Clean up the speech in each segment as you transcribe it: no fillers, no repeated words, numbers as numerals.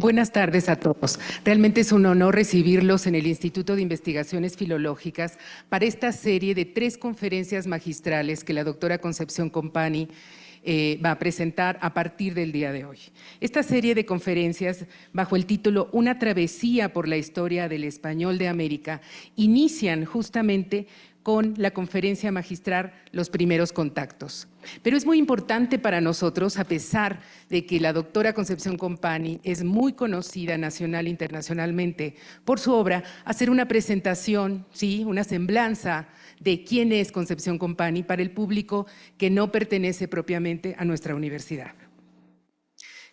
Buenas tardes a todos. Realmente es un honor recibirlos en el Instituto de Investigaciones Filológicas para esta serie de 3 conferencias magistrales que la doctora Concepción Company va a presentar a partir del día de hoy. Esta serie de conferencias, bajo el título Una travesía por la historia del español de América, inician justamente con la conferencia magistral Los primeros contactos. Pero es muy importante para nosotros, a pesar de que la doctora Concepción Company es muy conocida nacional e internacionalmente por su obra, hacer una presentación, ¿sí?, una semblanza de quién es Concepción Company para el público que no pertenece propiamente a nuestra universidad.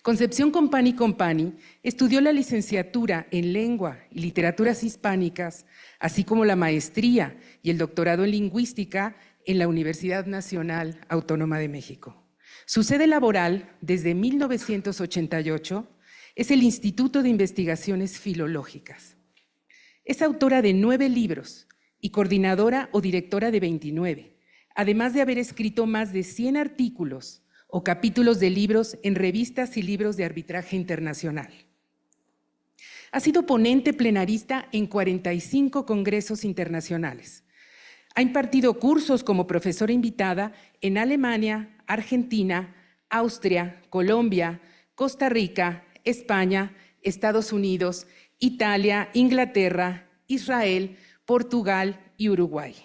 Concepción Company estudió la licenciatura en Lengua y Literaturas Hispánicas, así como la maestría y el doctorado en Lingüística en la Universidad Nacional Autónoma de México. Su sede laboral, desde 1988, es el Instituto de Investigaciones Filológicas. Es autora de 9 libros y coordinadora o directora de 29, además de haber escrito más de 100 artículos o capítulos de libros en revistas y libros de arbitraje internacional. Ha sido ponente plenarista en 45 congresos internacionales. Ha impartido cursos como profesora invitada en Alemania, Argentina, Austria, Colombia, Costa Rica, España, Estados Unidos, Italia, Inglaterra, Israel, Portugal y Uruguay.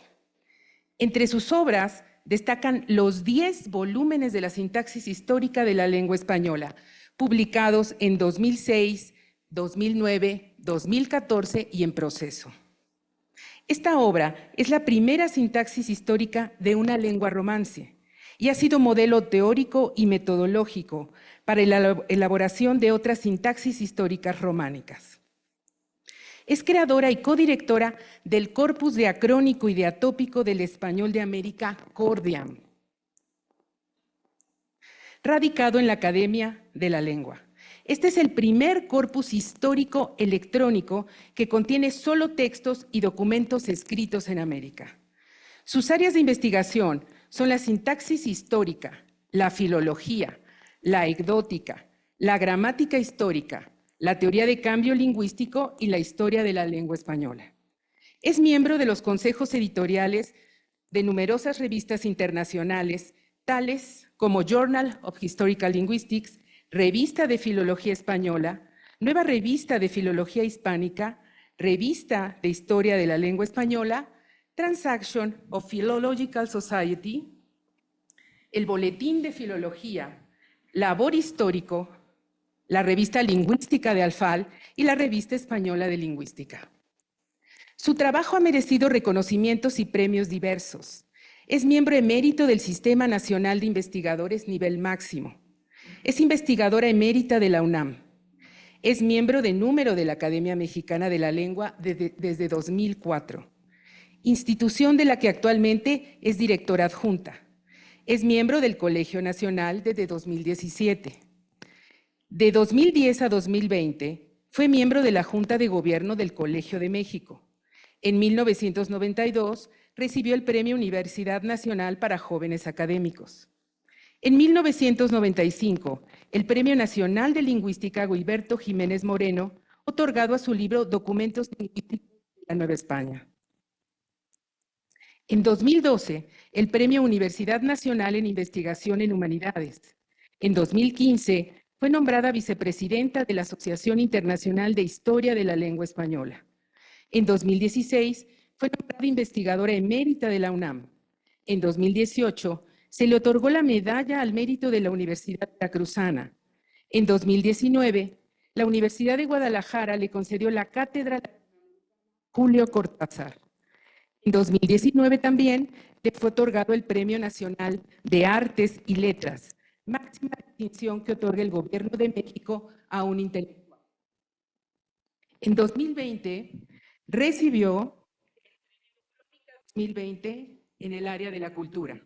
Entre sus obras destacan los 10 volúmenes de la sintaxis histórica de la lengua española, publicados en 2006, 2009, 2014 y en proceso. Esta obra es la primera sintaxis histórica de una lengua romance y ha sido modelo teórico y metodológico para la elaboración de otras sintaxis históricas románicas. Es creadora y codirectora del Corpus Diacrónico y Diatópico del Español de América, Cordiam, radicado en la Academia de la Lengua. Este es el primer corpus histórico electrónico que contiene solo textos y documentos escritos en América. Sus áreas de investigación son la sintaxis histórica, la filología, la anecdótica, la gramática histórica, la teoría de cambio lingüístico y la historia de la lengua española. Es miembro de los consejos editoriales de numerosas revistas internacionales, tales como Journal of Historical Linguistics, Revista de Filología Española, Nueva Revista de Filología Hispánica, Revista de Historia de la Lengua Española, Transaction of Philological Society, el Boletín de Filología, Labor Histórico, la Revista Lingüística de Alfal y la Revista Española de Lingüística. Su trabajo ha merecido reconocimientos y premios diversos. Es miembro emérito del Sistema Nacional de Investigadores Nivel Máximo. Es investigadora emérita de la UNAM. Es miembro de número de la Academia Mexicana de la Lengua desde 2004, institución de la que actualmente es directora adjunta. Es miembro del Colegio Nacional desde 2017. De 2010 a 2020 fue miembro de la Junta de Gobierno del Colegio de México. En 1992 recibió el Premio Universidad Nacional para Jóvenes Académicos. En 1995, el Premio Nacional de Lingüística Guilberto Jiménez Moreno, otorgado a su libro Documentos Lingüísticos de la Nueva España. En 2012, el Premio Universidad Nacional en Investigación en Humanidades. En 2015, fue nombrada vicepresidenta de la Asociación Internacional de Historia de la Lengua Española. En 2016, fue nombrada investigadora emérita de la UNAM. En 2018, se le otorgó la Medalla al Mérito de la Universidad Veracruzana. En 2019, la Universidad de Guadalajara le concedió la cátedra Julio Cortázar. En 2019 también le fue otorgado el Premio Nacional de Artes y Letras, máxima distinción que otorga el Gobierno de México a un intelectual. En 2020 recibió el 2020 en el área de la cultura.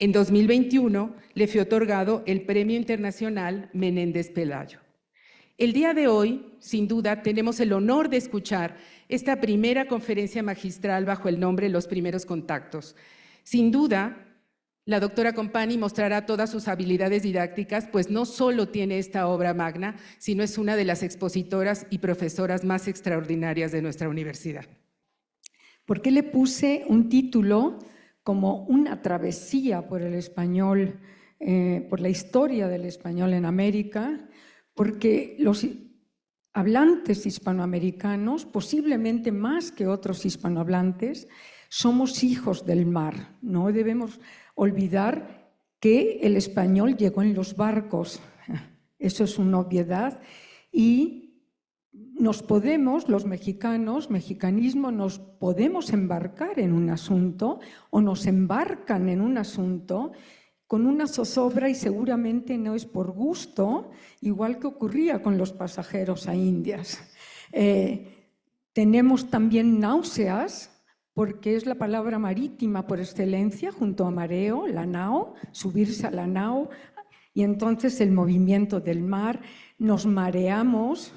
En 2021 le fue otorgado el Premio Internacional Menéndez Pelayo. El día de hoy, sin duda, tenemos el honor de escuchar esta primera conferencia magistral bajo el nombre Los primeros contactos. Sin duda, La doctora Compani mostrará todas sus habilidades didácticas, pues no solo tiene esta obra magna, sino es una de las expositoras y profesoras más extraordinarias de nuestra universidad. ¿Por qué le puse un título como Una travesía por el español, por la historia del español en América? Porque los hablantes hispanoamericanos, posiblemente más que otros hispanohablantes, somos hijos del mar. No debemos olvidar que el español llegó en los barcos. Eso es una obviedad. Y nos podemos, los mexicanos, mexicanismo, nos podemos embarcar en un asunto o nos embarcan en un asunto con una zozobra y seguramente no es por gusto, igual que ocurría con los pasajeros a Indias. Tenemos también náuseas, porque es la palabra marítima por excelencia, junto a mareo, la nao, subirse a la nao, y entonces el movimiento del mar, nos mareamos,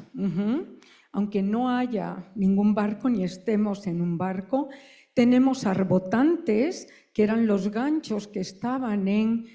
aunque no haya ningún barco ni estemos en un barco. Tenemos arbotantes, que eran los ganchos que estaban en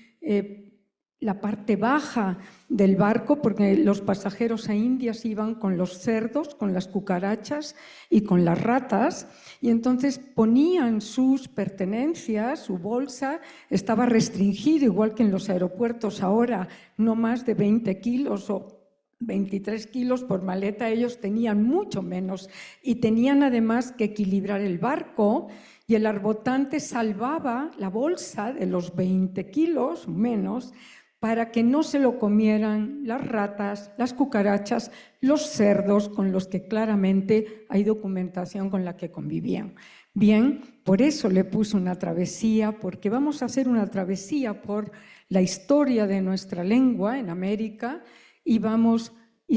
la parte baja del barco, porque los pasajeros a Indias iban con los cerdos, con las cucarachas y con las ratas, y entonces ponían sus pertenencias, su bolsa estaba restringido, igual que en los aeropuertos ahora, no más de 20 kilos o 23 kilos por maleta. Ellos tenían mucho menos y tenían además que equilibrar el barco, y el arbotante salvaba la bolsa de los 20 kilos menos para que no se lo comieran las ratas, las cucarachas, los cerdos, con los que claramente hay documentación con la que convivían. Bien, por eso le puse una travesía, porque vamos a hacer una travesía por la historia de nuestra lengua en América, y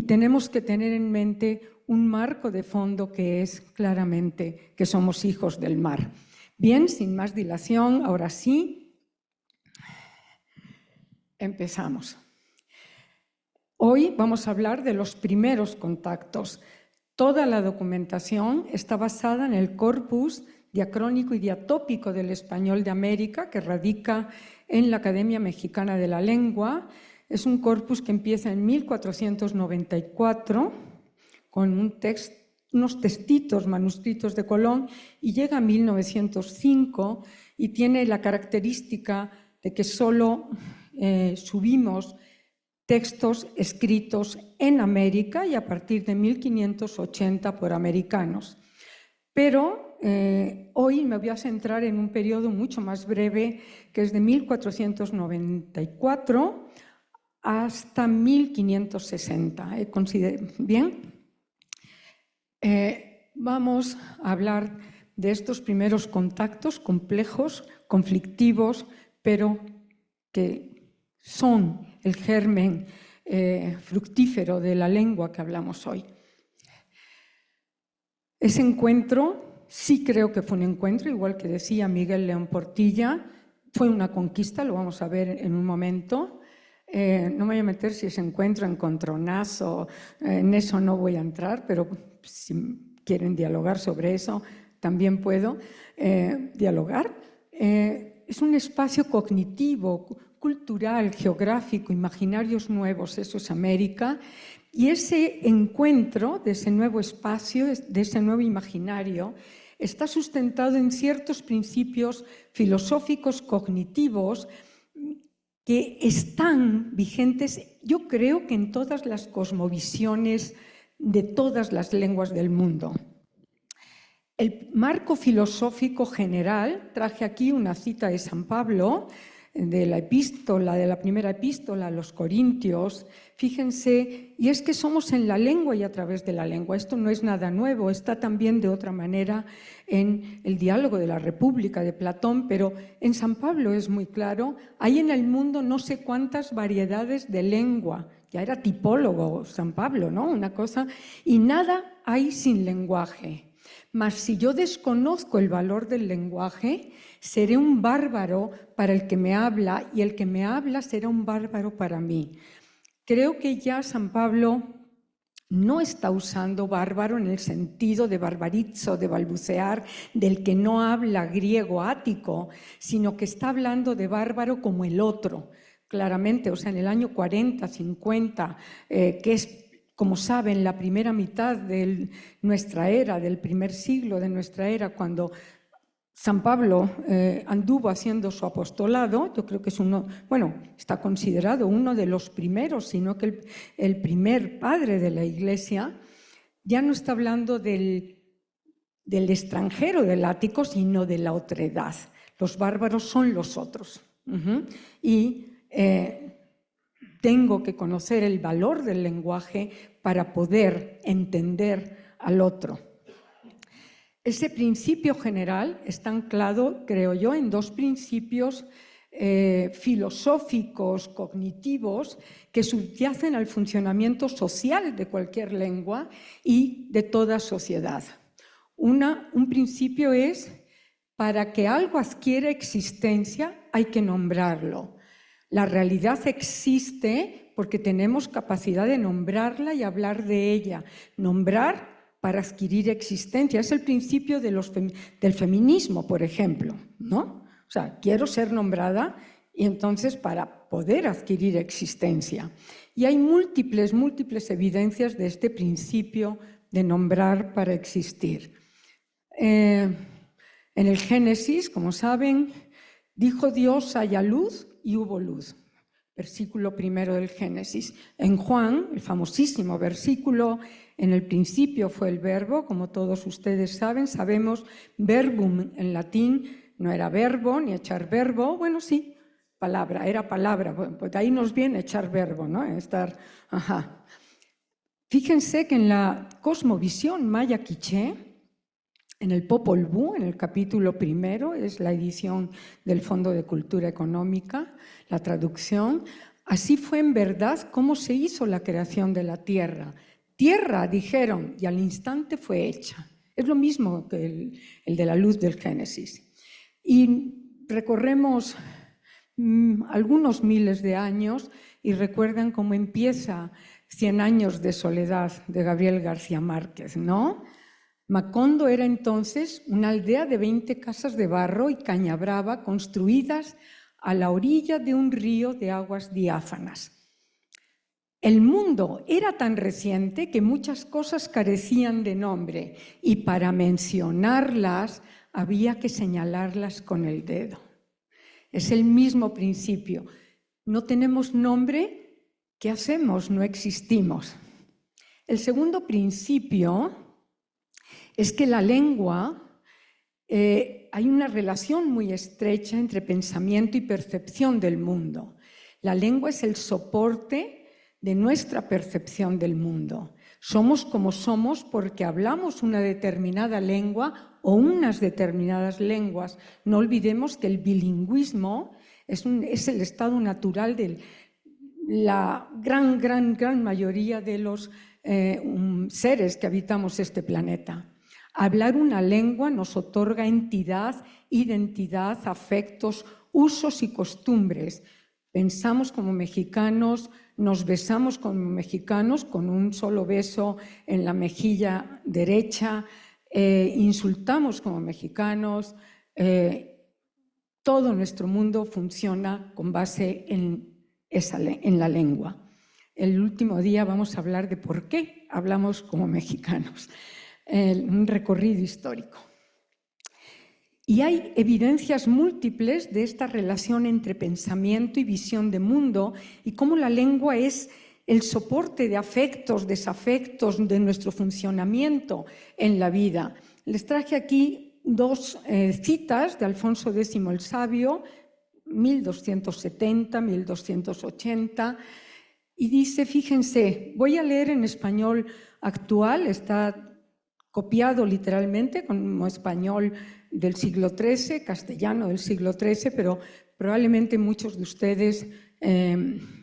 tenemos que tener en mente un marco de fondo que es claramente que somos hijos del mar. Bien, sin más dilación, ahora sí, empezamos. Hoy vamos a hablar de los primeros contactos. Toda la documentación está basada en el corpus diacrónico y diatópico del español de América, que radica en la Academia Mexicana de la Lengua. Es un corpus que empieza en 1494 con unos textitos manuscritos de Colón y llega a 1905 y tiene la característica de que solo subimos textos escritos en América y a partir de 1580 por americanos. Pero hoy me voy a centrar en un periodo mucho más breve, que es de 1494 hasta 1560. ¿Bien? Vamos a hablar de estos primeros contactos complejos, conflictivos, pero que son el germen fructífero de la lengua que hablamos hoy. Ese encuentro, sí creo que fue un encuentro, igual que decía Miguel León Portilla, fue una conquista, lo vamos a ver en un momento. No me voy a meter si ese encontronazo, en eso no voy a entrar, pero si quieren dialogar sobre eso, también puedo dialogar. Es un espacio cognitivo, cultural, geográfico, imaginarios nuevos, eso es América. Y ese encuentro de ese nuevo espacio, de ese nuevo imaginario, está sustentado en ciertos principios filosóficos cognitivos que están vigentes, yo creo que en todas las cosmovisiones de todas las lenguas del mundo. El marco filosófico general, traje aquí una cita de San Pablo, de la primera epístola a los Corintios. Fíjense, y es que somos en la lengua y a través de la lengua. Esto no es nada nuevo, está también de otra manera en el diálogo de la República de Platón, pero en San Pablo es muy claro. Hay en el mundo no sé cuántas variedades de lengua. Ya era tipólogo San Pablo, ¿no? Una cosa, y nada hay sin lenguaje. Mas si yo desconozco el valor del lenguaje, seré un bárbaro para el que me habla y el que me habla será un bárbaro para mí. Creo que ya San Pablo No está usando bárbaro en el sentido de barbarizo, de balbucear, del que no habla griego ático, sino que está hablando de bárbaro como el otro, claramente. O sea, en el año 40, 50, que es, como saben, la primera mitad de nuestra era, del primer siglo de nuestra era, cuando San Pablo anduvo haciendo su apostolado. Yo creo que es está considerado uno de los primeros, sino que el primer padre de la Iglesia. Ya no está hablando del extranjero, del ático, sino de la otredad. Los bárbaros son los otros. Y tengo que conocer el valor del lenguaje para poder entender al otro. Ese principio general está anclado, creo yo, en dos principios filosóficos, cognitivos, que subyacen al funcionamiento social de cualquier lengua y de toda sociedad. Un principio es, para que algo adquiera existencia, hay que nombrarlo. La realidad existe porque tenemos capacidad de nombrarla y hablar de ella. Nombrar para adquirir existencia. Es el principio del feminismo, por ejemplo, ¿no? O sea, quiero ser nombrada y entonces para poder adquirir existencia. Y hay múltiples evidencias de este principio de nombrar para existir. En el Génesis, como saben, dijo Dios: haya luz, y hubo luz. Versículo primero del Génesis. En Juan, el famosísimo versículo: en el principio fue el verbo, como todos ustedes saben, sabemos, verbum en latín no era verbo ni echar verbo, bueno, sí, palabra, era palabra, bueno, pues de ahí nos viene echar verbo, ¿no? Fíjense que en la cosmovisión maya quiché, en el Popol Vuh, en el capítulo primero, es la edición del Fondo de Cultura Económica, la traducción: así fue en verdad cómo se hizo la creación de la tierra. Tierra, dijeron, y al instante fue hecha. Es lo mismo que el de la luz del Génesis. Y recorremos algunos miles de años y recuerdan cómo empieza 100 años de soledad de Gabriel García Márquez, ¿no? Macondo era entonces una aldea de 20 casas de barro y caña brava construidas a la orilla de un río de aguas diáfanas. El mundo era tan reciente que muchas cosas carecían de nombre y para mencionarlas había que señalarlas con el dedo. Es el mismo principio. No tenemos nombre, ¿qué hacemos? No existimos. El segundo principio es que la lengua, hay una relación muy estrecha entre pensamiento y percepción del mundo. La lengua es el soporte de nuestra percepción del mundo. Somos como somos porque hablamos una determinada lengua o unas determinadas lenguas. No olvidemos que el bilingüismo es el estado natural de la gran mayoría de los seres que habitamos este planeta. Hablar una lengua nos otorga entidad, identidad, afectos, usos y costumbres. Pensamos como mexicanos, nos besamos como mexicanos con un solo beso en la mejilla derecha, insultamos como mexicanos, todo nuestro mundo funciona con base en la lengua. El último día vamos a hablar de por qué hablamos como mexicanos, un recorrido histórico. Y hay evidencias múltiples de esta relación entre pensamiento y visión de mundo y cómo la lengua es el soporte de afectos, desafectos de nuestro funcionamiento en la vida. Les traje aquí dos citas de Alfonso X el Sabio, 1270, 1280, y dice, fíjense, voy a leer en español actual, está copiado literalmente como español del siglo XIII, castellano del siglo XIII, pero probablemente muchos de ustedes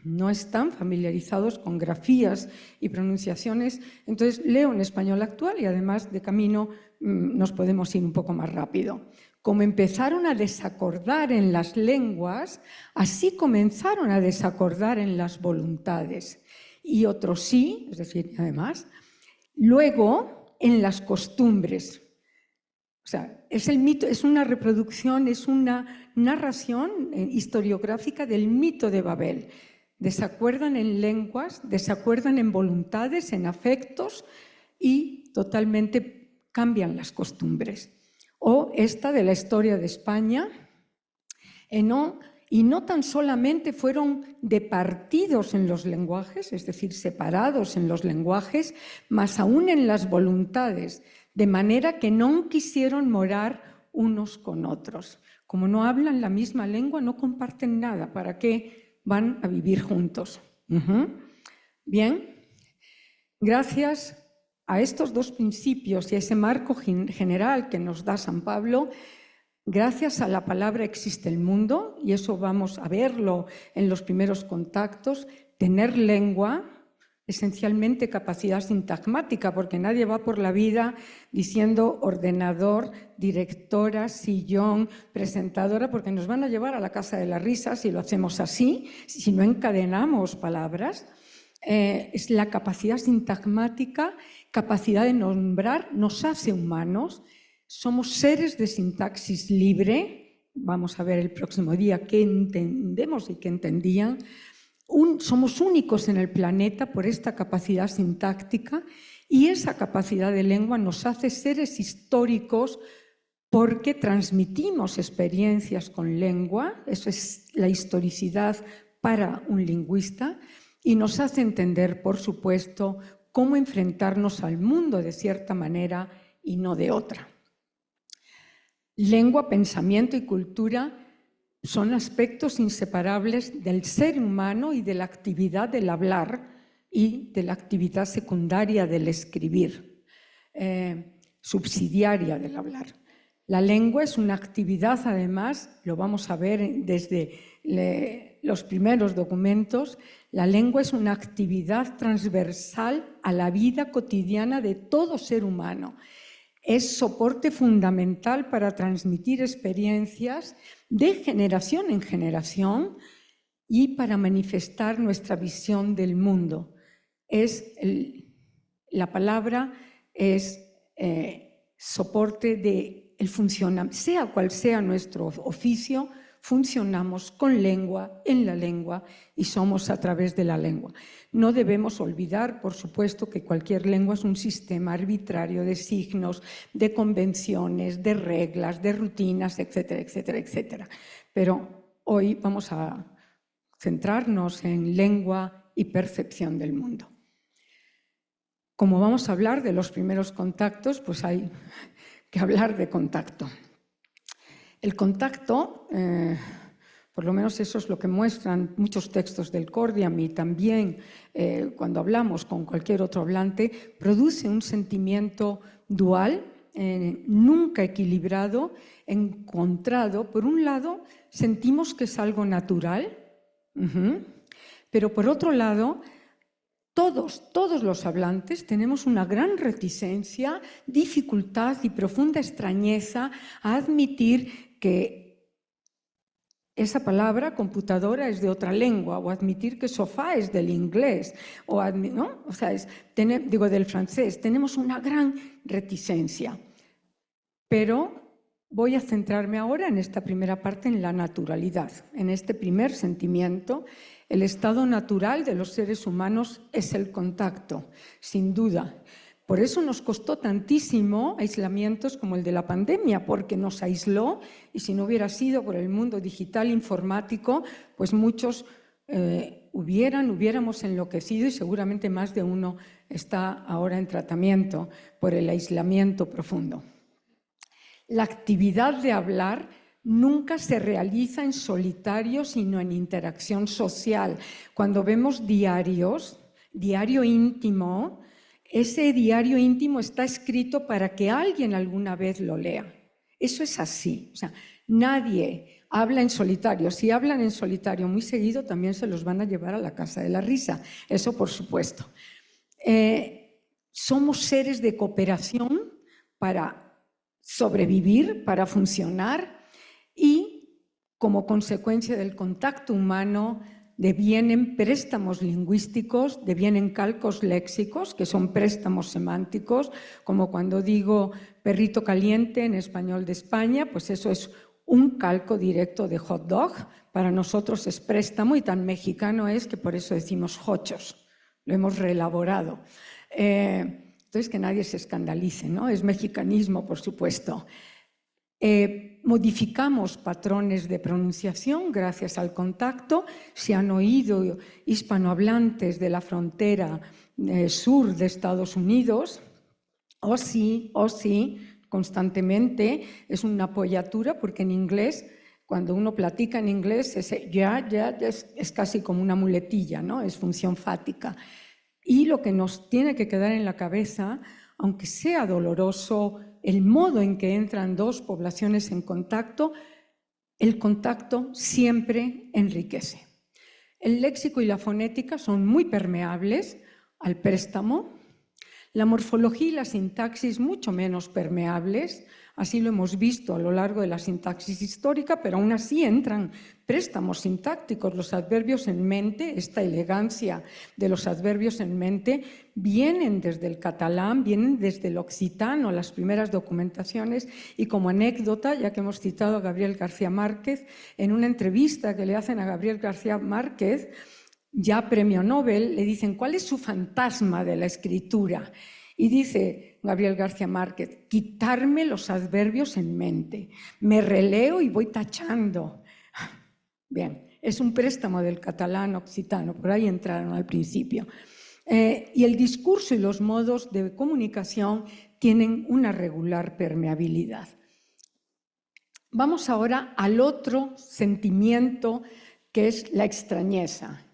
no están familiarizados con grafías y pronunciaciones. Entonces leo en español actual y además de camino nos podemos ir un poco más rápido. Como empezaron a desacordar en las lenguas, así comenzaron a desacordar en las voluntades. y otros sí, es decir, además. Luego, en las costumbres. O sea, es el mito, es una reproducción, es una narración historiográfica del mito de Babel. Desacuerdan en lenguas, desacuerdan en voluntades, en afectos y totalmente cambian las costumbres. O esta de la historia de España, y no tan solamente fueron departidos en los lenguajes, es decir, separados en los lenguajes, mas aún en las voluntades, de manera que no quisieron morar unos con otros. Como no hablan la misma lengua, no comparten nada. ¿Para qué van a vivir juntos? Bien, gracias a estos dos principios y a ese marco general que nos da San Pablo, gracias a la palabra existe el mundo, y eso vamos a verlo en los primeros contactos. Tener lengua, esencialmente capacidad sintagmática, porque nadie va por la vida diciendo ordenador, directora, sillón, presentadora, porque nos van a llevar a la casa de la risa si lo hacemos así, si no encadenamos palabras. Es la capacidad sintagmática, capacidad de nombrar, nos hace humanos. Somos seres de sintaxis libre, vamos a ver el próximo día qué entendemos y qué entendían. Somos únicos en el planeta por esta capacidad sintáctica, y esa capacidad de lengua nos hace seres históricos porque transmitimos experiencias con lengua, eso es la historicidad para un lingüista, y nos hace entender, por supuesto, cómo enfrentarnos al mundo de cierta manera y no de otra. Lengua, pensamiento y cultura son aspectos inseparables del ser humano y de la actividad del hablar y de la actividad secundaria del escribir, subsidiaria del hablar. La lengua es una actividad, además, lo vamos a ver desde los primeros documentos, la lengua es una actividad transversal a la vida cotidiana de todo ser humano. Es soporte fundamental para transmitir experiencias de generación en generación y para manifestar nuestra visión del mundo. La palabra es soporte del funcionamiento, sea cual sea nuestro oficio, funcionamos con lengua, en la lengua, y somos a través de la lengua. No debemos olvidar, por supuesto, que cualquier lengua es un sistema arbitrario de signos, de convenciones, de reglas, de rutinas, etcétera, etcétera, etcétera. Pero hoy vamos a centrarnos en lengua y percepción del mundo. Como vamos a hablar de los primeros contactos, pues hay que hablar de contacto. El contacto, por lo menos eso es lo que muestran muchos textos del Cordiam, y también cuando hablamos con cualquier otro hablante, produce un sentimiento dual, nunca equilibrado, encontrado. Por un lado, sentimos que es algo natural, pero por otro lado, todos los hablantes tenemos una gran reticencia, dificultad y profunda extrañeza a admitir que esa palabra computadora es de otra lengua, o admitir que sofá es del inglés, ¿no? O sea, digo del francés. Tenemos una gran reticencia. Pero voy a centrarme ahora en esta primera parte, en la naturalidad, en este primer sentimiento. El estado natural de los seres humanos es el contacto, sin duda. Por eso nos costó tantísimo aislamientos como el de la pandemia, porque nos aisló, y si no hubiera sido por el mundo digital informático, pues muchos hubiéramos enloquecido, y seguramente más de uno está ahora en tratamiento por el aislamiento profundo. La actividad de hablar nunca se realiza en solitario, sino en interacción social. Cuando vemos diarios, diario íntimo, ese diario íntimo está escrito para que alguien alguna vez lo lea. Eso es así. O sea, nadie habla en solitario. Si hablan en solitario muy seguido, también se los van a llevar a la casa de la risa. Eso por supuesto. Somos seres de cooperación para sobrevivir, para funcionar, y como consecuencia del contacto humano devienen préstamos lingüísticos, devienen calcos léxicos, que son préstamos semánticos, como cuando digo perrito caliente en español de España, pues eso es un calco directo de hot dog. Para nosotros es préstamo y tan mexicano es que por eso decimos hochos, lo hemos reelaborado. Entonces, que nadie se escandalice, ¿no? Es mexicanismo, por supuesto. Modificamos patrones de pronunciación gracias al contacto. Se han oído hispanohablantes de la frontera sur de Estados Unidos, o sí, constantemente. Es una apoyatura porque en inglés, cuando uno platica en inglés, ese ya es casi como una muletilla, ¿no? Es función fática. Y lo que nos tiene que quedar en la cabeza, aunque sea doloroso, el modo en que entran dos poblaciones en contacto, el contacto siempre enriquece. El léxico y la fonética son muy permeables al préstamo, la morfología y la sintaxis mucho menos permeables. Así lo hemos visto a lo largo de la sintaxis histórica, pero aún así entran préstamos sintácticos. Los adverbios en mente, esta elegancia de los adverbios en mente, vienen desde el catalán, vienen desde el occitano, las primeras documentaciones. Y como anécdota, ya que hemos citado a Gabriel García Márquez, en una entrevista que le hacen a Gabriel García Márquez, ya premio Nobel, le dicen, ¿cuál es su fantasma de la escritura? Y dice Gabriel García Márquez, quitarme los adverbios en mente. Me releo y voy tachando. Bien, es un préstamo del catalán occitano, por ahí entraron al principio. Y el discurso y los modos de comunicación tienen una regular permeabilidad. Vamos ahora al otro sentimiento, que es la extrañeza.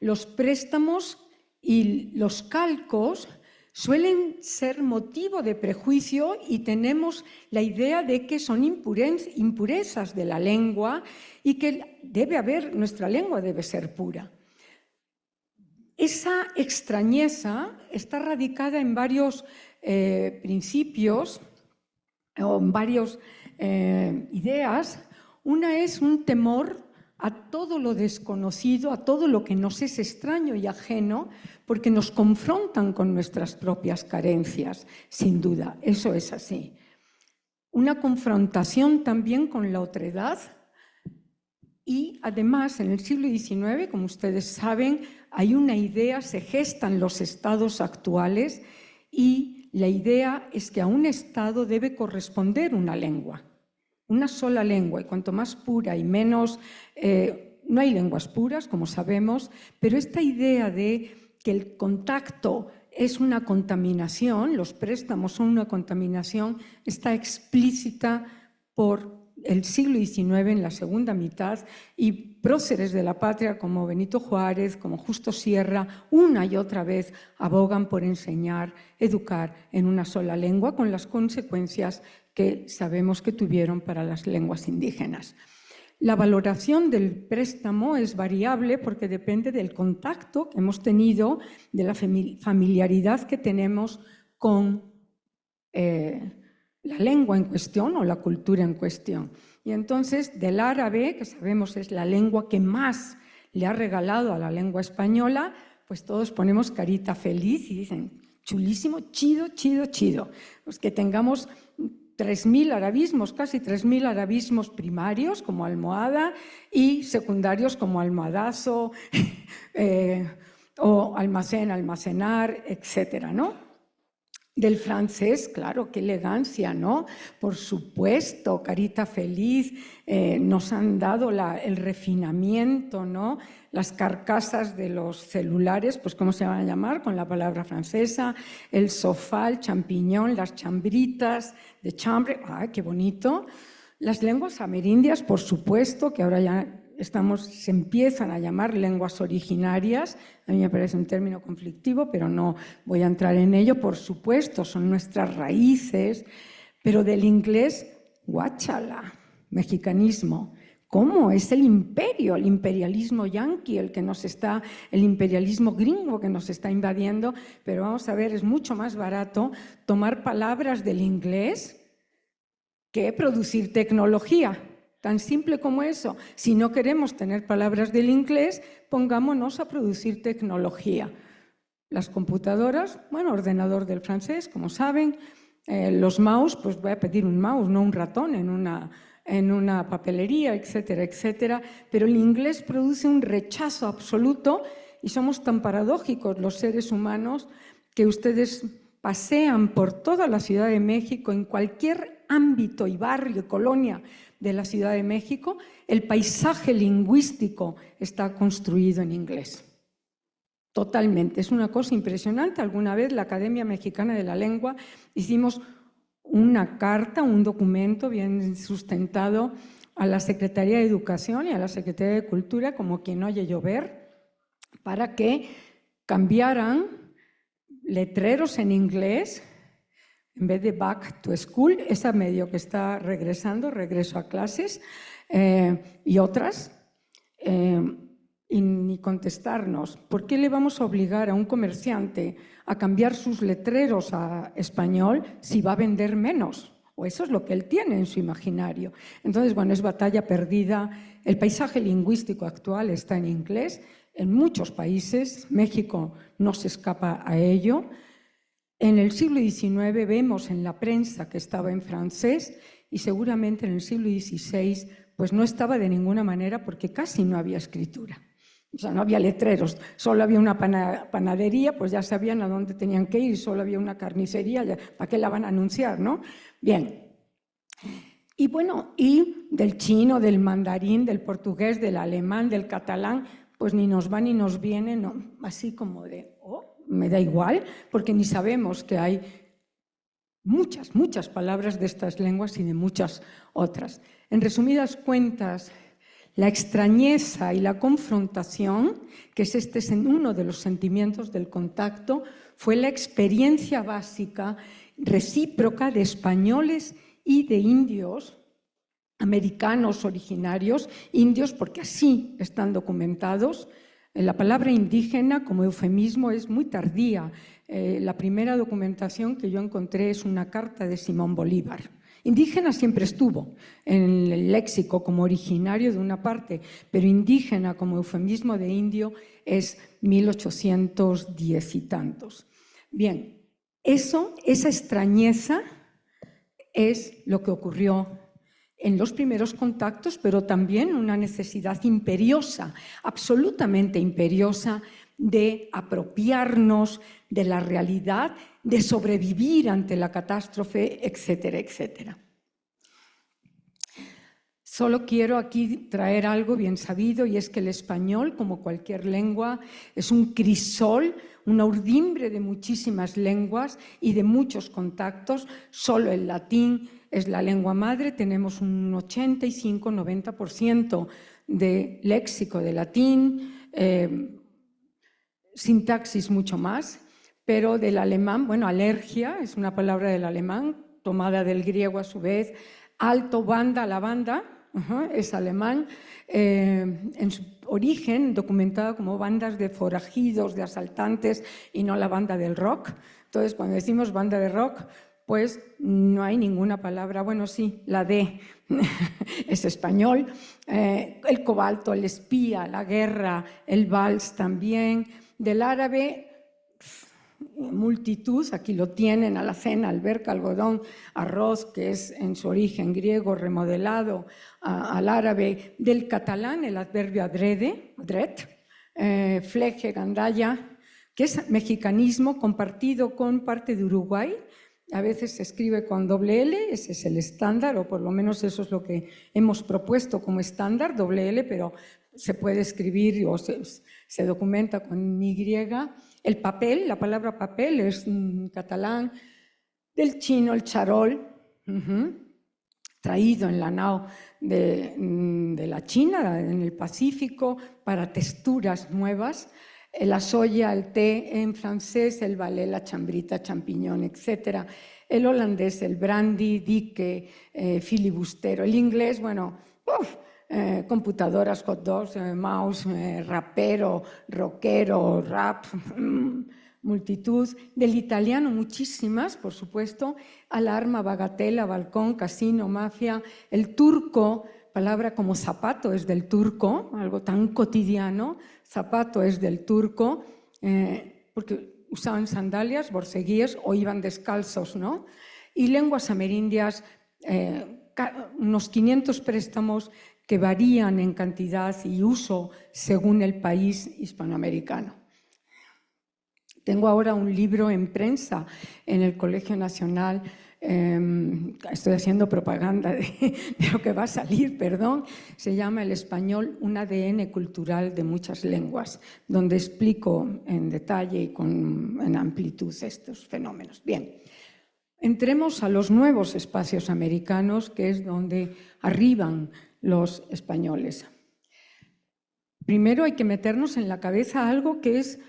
Los préstamos y los calcos suelen ser motivo de prejuicio y tenemos la idea de que son impurezas de la lengua y que nuestra lengua debe ser pura. Esa extrañeza está radicada en varios principios o en varias ideas. Una es un temor a todo lo desconocido, a todo lo que nos es extraño y ajeno, porque nos confrontan con nuestras propias carencias, sin duda, eso es así. Una confrontación también con la otredad y además en el siglo XIX, como ustedes saben, hay una idea, se gestan los estados actuales y la idea es que a un estado debe corresponder una lengua. Una sola lengua, y cuanto más pura y menos... no hay lenguas puras, como sabemos, pero esta idea de que el contacto es una contaminación, los préstamos son una contaminación, está explícita por el siglo XIX en la segunda mitad y próceres de la patria como Benito Juárez, como Justo Sierra, una y otra vez abogan por enseñar, educar en una sola lengua con las consecuencias que sabemos que tuvieron para las lenguas indígenas. La valoración del préstamo es variable porque depende del contacto que hemos tenido, de la familiaridad que tenemos con la lengua en cuestión o la cultura en cuestión. Y entonces, del árabe, que sabemos es la lengua que más le ha regalado a la lengua española, pues todos ponemos carita feliz y dicen, chulísimo, chido, chido, chido. Pues que tengamos 3.000 arabismos, casi 3.000 arabismos primarios como almohada y secundarios como almohadazo o almacén, almacenar, etcétera, ¿no? Del francés, claro, qué elegancia, ¿no? Por supuesto, carita feliz, nos han dado el refinamiento, ¿no? Las carcasas de los celulares, pues ¿cómo se van a llamar? Con la palabra francesa, el sofá, el champiñón, las chambritas de chambre, ¡ay, qué bonito! Las lenguas amerindias, por supuesto, que ahora ya se empiezan a llamar lenguas originarias. A mí me parece un término conflictivo, pero no voy a entrar en ello. Por supuesto, son nuestras raíces, pero del inglés, guáchala, mexicanismo. ¿Cómo? Es el imperio, el imperialismo yanqui, el imperialismo gringo que nos está invadiendo, pero vamos a ver, es mucho más barato tomar palabras del inglés que producir tecnología. Tan simple como eso. Si no queremos tener palabras del inglés, pongámonos a producir tecnología. Las computadoras, bueno, ordenador del francés, como saben. Los mouse, pues voy a pedir un mouse, no un ratón en una papelería, etcétera, etcétera. Pero el inglés produce un rechazo absoluto y somos tan paradójicos los seres humanos que ustedes pasean por toda la Ciudad de México, en cualquier ámbito y barrio y colonia de la Ciudad de México, el paisaje lingüístico está construido en inglés. Totalmente, es una cosa impresionante. Alguna vez la Academia Mexicana de la Lengua hicimos una carta, un documento bien sustentado a la Secretaría de Educación y a la Secretaría de Cultura, como quien oye llover, para que cambiaran letreros en inglés en vez de back to school, esa medio que está regresando, regreso a clases, y otras. Y ni contestarnos. ¿Por qué le vamos a obligar a un comerciante a cambiar sus letreros a español si va a vender menos? O eso es lo que él tiene en su imaginario. Entonces, bueno, es batalla perdida. El paisaje lingüístico actual está en inglés en muchos países. México no se escapa a ello. En el siglo XIX vemos en la prensa que estaba en francés y seguramente en el siglo XVI pues no estaba de ninguna manera porque casi no había escritura. O sea, no había letreros, solo había una panadería, pues ya sabían a dónde tenían que ir, solo había una carnicería, ya, ¿para qué la van a anunciar, no? Bien. Y bueno, y del chino, del mandarín, del portugués, del alemán, del catalán, pues ni nos va ni nos viene, no, así como de, oh, me da igual, porque ni sabemos que hay muchas palabras de estas lenguas y de muchas otras. En resumidas cuentas, la extrañeza y la confrontación, que es uno de los sentimientos del contacto, fue la experiencia básica recíproca de españoles y de indios, americanos originarios, indios porque así están documentados. La palabra indígena como eufemismo es muy tardía. La primera documentación que yo encontré es una carta de Simón Bolívar. Indígena siempre estuvo en el léxico como originario de una parte, pero indígena como eufemismo de indio es 1810 y tantos. Bien, esa extrañeza es lo que ocurrió en los primeros contactos, pero también una necesidad imperiosa, absolutamente imperiosa, de apropiarnos de la realidad, de sobrevivir ante la catástrofe, etcétera, etcétera. Solo quiero aquí traer algo bien sabido, y es que el español, como cualquier lengua, es un crisol, una urdimbre de muchísimas lenguas y de muchos contactos. Solo el latín es la lengua madre, tenemos un 85-90% de léxico de latín, sintaxis mucho más, pero del alemán, bueno, alergia es una palabra del alemán, tomada del griego a su vez, alto, banda, la banda, es alemán, en su origen documentada como bandas de forajidos, de asaltantes y no la banda del rock. Entonces, cuando decimos banda de rock, pues no hay ninguna palabra, bueno, sí, la D es español, el cobalto, el espía, la guerra, el vals también. Del árabe, multitud, aquí lo tienen, alacena, alberca, algodón, arroz, que es en su origen griego remodelado al árabe. Del catalán, el adverbio adrede, fleje, gandalla, que es mexicanismo compartido con parte de Uruguay. A veces se escribe con doble L, ese es el estándar, o por lo menos eso es lo que hemos propuesto como estándar, doble L, pero se puede escribir o se documenta con Y. El papel, la palabra papel es catalán. Del chino, el charol, traído en la nao de la China, en el Pacífico, para texturas nuevas. La soya, el té en francés, el ballet, la chambrita, champiñón, etc. El holandés, el brandy, dique, filibustero. El inglés, bueno, computadoras, hot dogs, mouse, rapero, rockero, rap, multitud. Del italiano, muchísimas, por supuesto. Alarma, bagatela, balcón, casino, mafia. El turco, palabra como zapato es del turco, algo tan cotidiano. Zapato es del turco, porque usaban sandalias, borceguíes o iban descalzos, ¿no? Y lenguas amerindias, unos 500 préstamos que varían en cantidad y uso según el país hispanoamericano. Tengo ahora un libro en prensa en el Colegio Nacional. Estoy haciendo propaganda de lo que va a salir, perdón. Se llama El español, un ADN cultural de muchas lenguas, donde explico en detalle y en amplitud estos fenómenos. Bien, entremos a los nuevos espacios americanos, que es donde arriban los españoles. Primero hay que meternos en la cabeza algo que es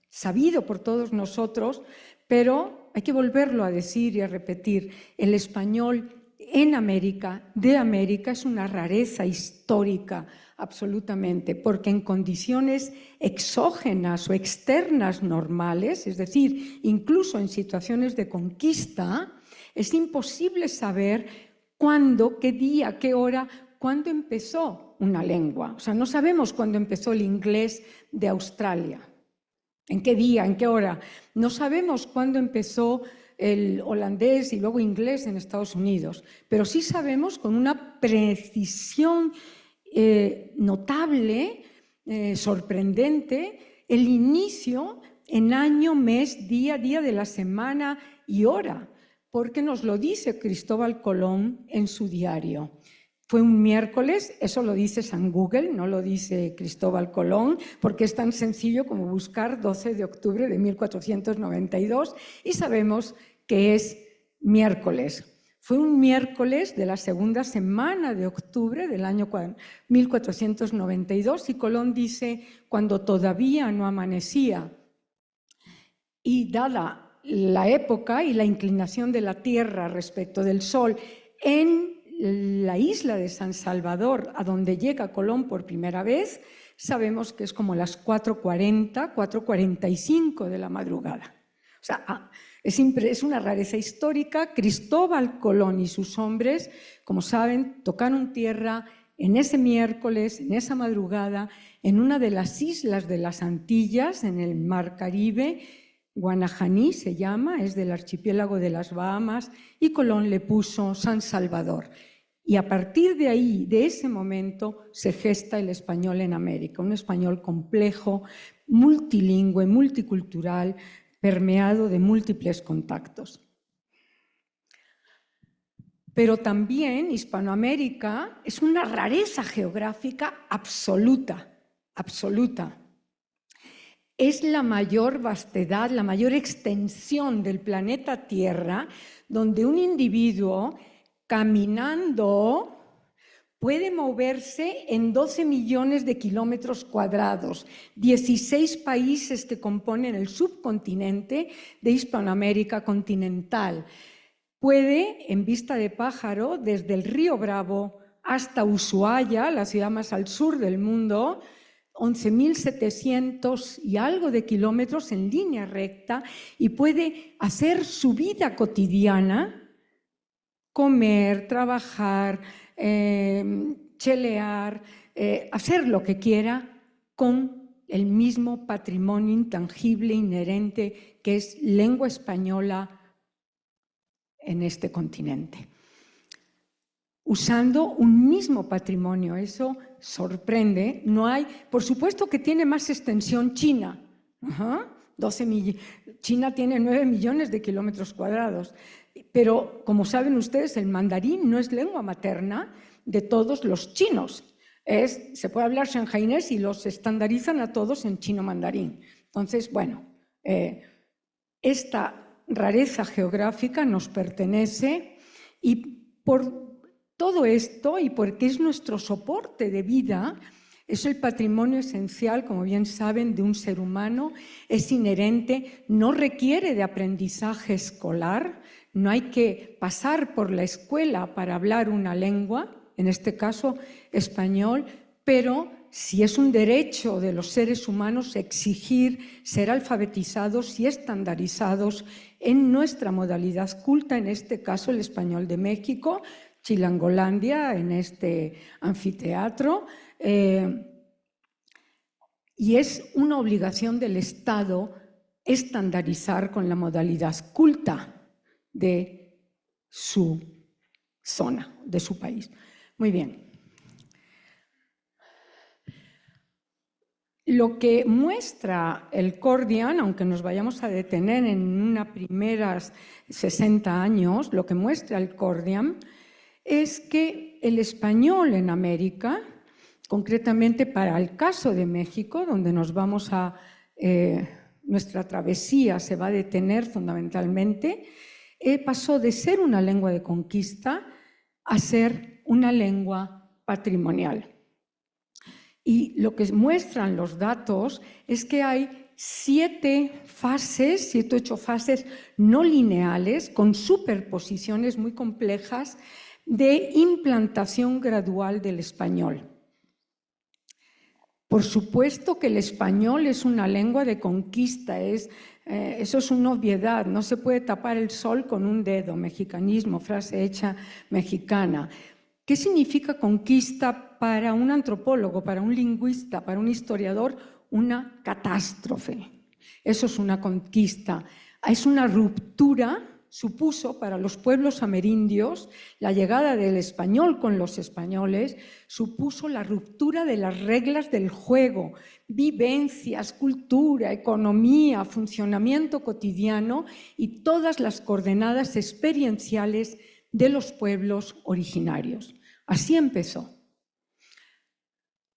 sabido por todos nosotros, pero hay que volverlo a decir y a repetir. El español en América, de América, es una rareza histórica, absolutamente, porque en condiciones exógenas o externas normales, es decir, incluso en situaciones de conquista, es imposible saber cuándo, qué día, qué hora, cuándo empezó una lengua. O sea, no sabemos cuándo empezó el inglés de Australia. ¿En qué día? ¿En qué hora? No sabemos cuándo empezó el holandés y luego inglés en Estados Unidos, pero sí sabemos con una precisión notable, sorprendente, el inicio en año, mes, día de la semana y hora, porque nos lo dice Cristóbal Colón en su diario. Fue un miércoles, eso lo dice San Google, no lo dice Cristóbal Colón, porque es tan sencillo como buscar 12 de octubre de 1492 y sabemos que es miércoles. Fue un miércoles de la segunda semana de octubre del año 1492 y Colón dice, cuando todavía no amanecía, y dada la época y la inclinación de la Tierra respecto del Sol en la isla de San Salvador, a donde llega Colón por primera vez, sabemos que es como las 4:40, 4:45 de la madrugada. O sea, es una rareza histórica. Cristóbal Colón y sus hombres, como saben, tocaron tierra en ese miércoles, en esa madrugada, en una de las islas de las Antillas, en el Mar Caribe. Guanajaní se llama, es del archipiélago de las Bahamas, y Colón le puso San Salvador. Y a partir de ahí, de ese momento, se gesta el español en América, un español complejo, multilingüe, multicultural, permeado de múltiples contactos. Pero también Hispanoamérica es una rareza geográfica absoluta, absoluta. Es la mayor vastedad, la mayor extensión del planeta Tierra, donde un individuo caminando puede moverse en 12 millones de kilómetros cuadrados, 16 países que componen el subcontinente de Hispanoamérica continental. Puede, en vista de pájaro, desde el río Bravo hasta Ushuaia, la ciudad más al sur del mundo, 11.700 y algo de kilómetros en línea recta, y puede hacer su vida cotidiana, comer, trabajar, chelear, hacer lo que quiera con el mismo patrimonio intangible, inherente, que es lengua española en este continente. Usando un mismo patrimonio, eso sorprende. No hay, por supuesto que tiene más extensión China. China tiene 9 millones de kilómetros cuadrados. Pero, como saben ustedes, el mandarín no es lengua materna de todos los chinos. Se puede hablar shanghainés y los estandarizan a todos en chino mandarín. Entonces, bueno, esta rareza geográfica nos pertenece, y por todo esto, y porque es nuestro soporte de vida, es el patrimonio esencial, como bien saben, de un ser humano, es inherente, no requiere de aprendizaje escolar, no hay que pasar por la escuela para hablar una lengua, en este caso español, pero si es un derecho de los seres humanos exigir ser alfabetizados y estandarizados en nuestra modalidad culta, en este caso el español de México, Chilangolandia, en este anfiteatro, y es una obligación del Estado estandarizar con la modalidad culta de su zona, de su país. Muy bien. Lo que muestra el Cordian, aunque nos vayamos a detener en unos primeros 60 años, lo que muestra el Cordian es que el español en América, concretamente para el caso de México, donde nos vamos a, nuestra travesía se va a detener fundamentalmente, pasó de ser una lengua de conquista a ser una lengua patrimonial. Y lo que muestran los datos es que hay 7 fases, 7 u 8 fases no lineales, con superposiciones muy complejas de implantación gradual del español. Por supuesto que el español es una lengua de conquista, eso es una obviedad, no se puede tapar el sol con un dedo, mexicanismo, frase hecha mexicana. ¿Qué significa conquista para un antropólogo, para un lingüista, para un historiador? Una catástrofe. Eso es una conquista. Es una ruptura, supuso para los pueblos amerindios, la llegada del español con los españoles, supuso la ruptura de las reglas del juego, vivencias, cultura, economía, funcionamiento cotidiano y todas las coordenadas experienciales de los pueblos originarios. Así empezó.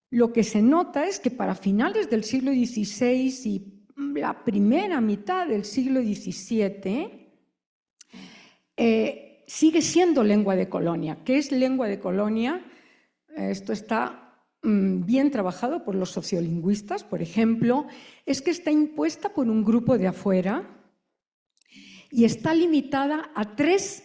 Lo que se nota es que para finales del siglo XVI y la primera mitad del siglo XVII sigue siendo lengua de colonia. ¿Qué es lengua de colonia? Esto está bien trabajado por los sociolingüistas, por ejemplo, es que está impuesta por un grupo de afuera y está limitada a 3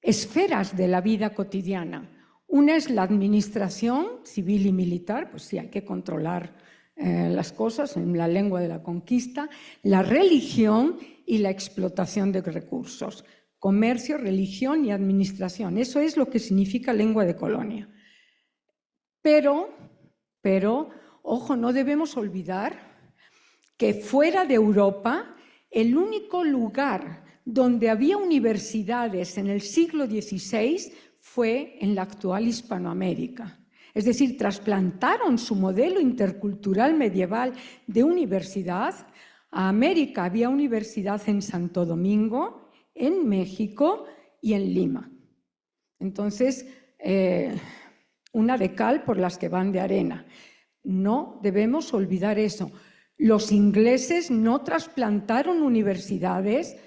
esferas de la vida cotidiana. Una es la administración civil y militar, pues sí, hay que controlar las cosas en la lengua de la conquista, la religión y la explotación de recursos. Comercio, religión y administración. Eso es lo que significa lengua de colonia. Pero, ojo, no debemos olvidar que fuera de Europa, el único lugar donde había universidades en el siglo XVI fue en la actual Hispanoamérica. Es decir, trasplantaron su modelo intercultural medieval de universidad a América. Había universidad en Santo Domingo, en México y en Lima. Entonces, una de cal por las que van de arena. No debemos olvidar eso. Los ingleses no trasplantaron universidades,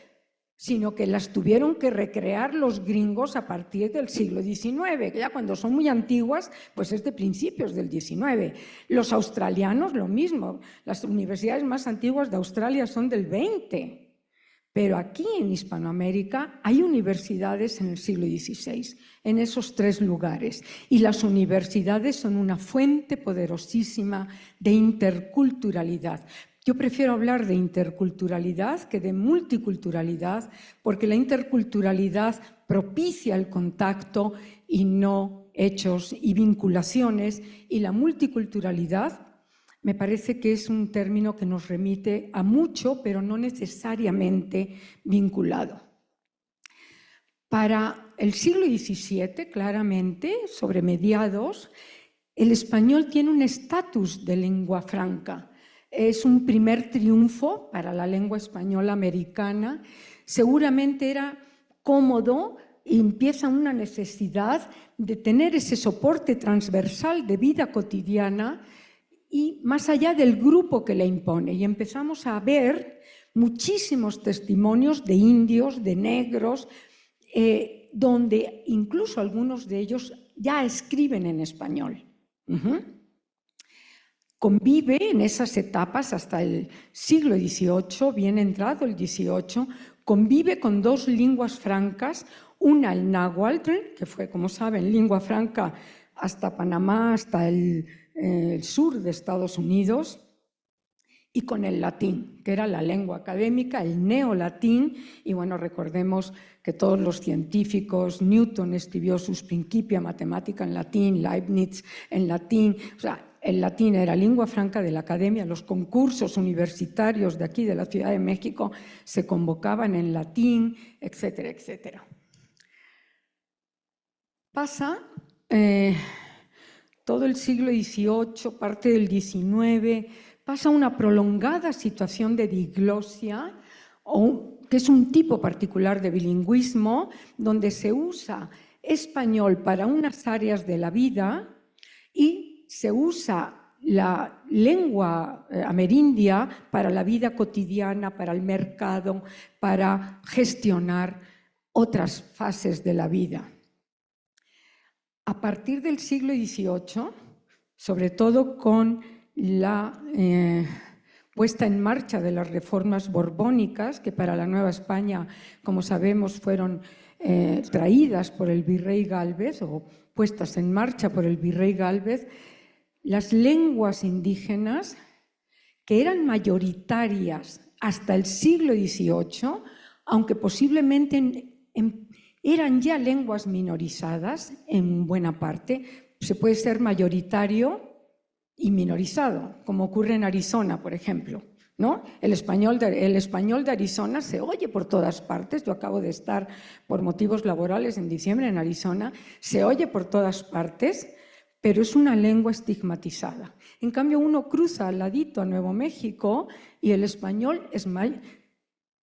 sino que las tuvieron que recrear los gringos a partir del siglo XIX, que ya cuando son muy antiguas, pues es de principios del XIX. Los australianos lo mismo, las universidades más antiguas de Australia son del XX, pero aquí en Hispanoamérica hay universidades en el siglo XVI, en esos 3 lugares, y las universidades son una fuente poderosísima de interculturalidad. Yo prefiero hablar de interculturalidad que de multiculturalidad, porque la interculturalidad propicia el contacto y no hechos y vinculaciones, y la multiculturalidad me parece que es un término que nos remite a mucho, pero no necesariamente vinculado. Para el siglo XVII, claramente, sobre mediados, el español tiene un estatus de lengua franca. Es un primer triunfo para la lengua española americana. Seguramente era cómodo y empieza una necesidad de tener ese soporte transversal de vida cotidiana y más allá del grupo que le impone. Y empezamos a ver muchísimos testimonios de indios, de negros, donde incluso algunos de ellos ya escriben en español. Convive en esas etapas hasta el siglo XVIII, bien entrado el XVIII, convive con 2 lenguas francas, una el náhuatl, que fue, como saben, lengua franca hasta Panamá, hasta el sur de Estados Unidos, y con el latín, que era la lengua académica, el neolatín, y bueno, recordemos que todos los científicos, Newton escribió sus Principia Mathematica en latín, Leibniz en latín, o sea, el latín era lengua franca de la academia, los concursos universitarios de aquí, de la Ciudad de México, se convocaban en latín, etcétera, etcétera. Pasa todo el siglo XVIII, parte del XIX, pasa una prolongada situación de diglosia, que es un tipo particular de bilingüismo, donde se usa español para unas áreas de la vida y se usa la lengua amerindia para la vida cotidiana, para el mercado, para gestionar otras fases de la vida. A partir del siglo XVIII, sobre todo con la puesta en marcha de las reformas borbónicas, que para la Nueva España, como sabemos, fueron traídas por el virrey Gálvez o puestas en marcha por el virrey Gálvez, las lenguas indígenas, que eran mayoritarias hasta el siglo XVIII, aunque posiblemente eran ya lenguas minorizadas en buena parte, se puede ser mayoritario y minorizado, como ocurre en Arizona, por ejemplo, ¿no? El español de Arizona se oye por todas partes. Yo acabo de estar por motivos laborales en diciembre en Arizona, se oye por todas partes, pero es una lengua estigmatizada. En cambio, uno cruza al ladito a Nuevo México y el español es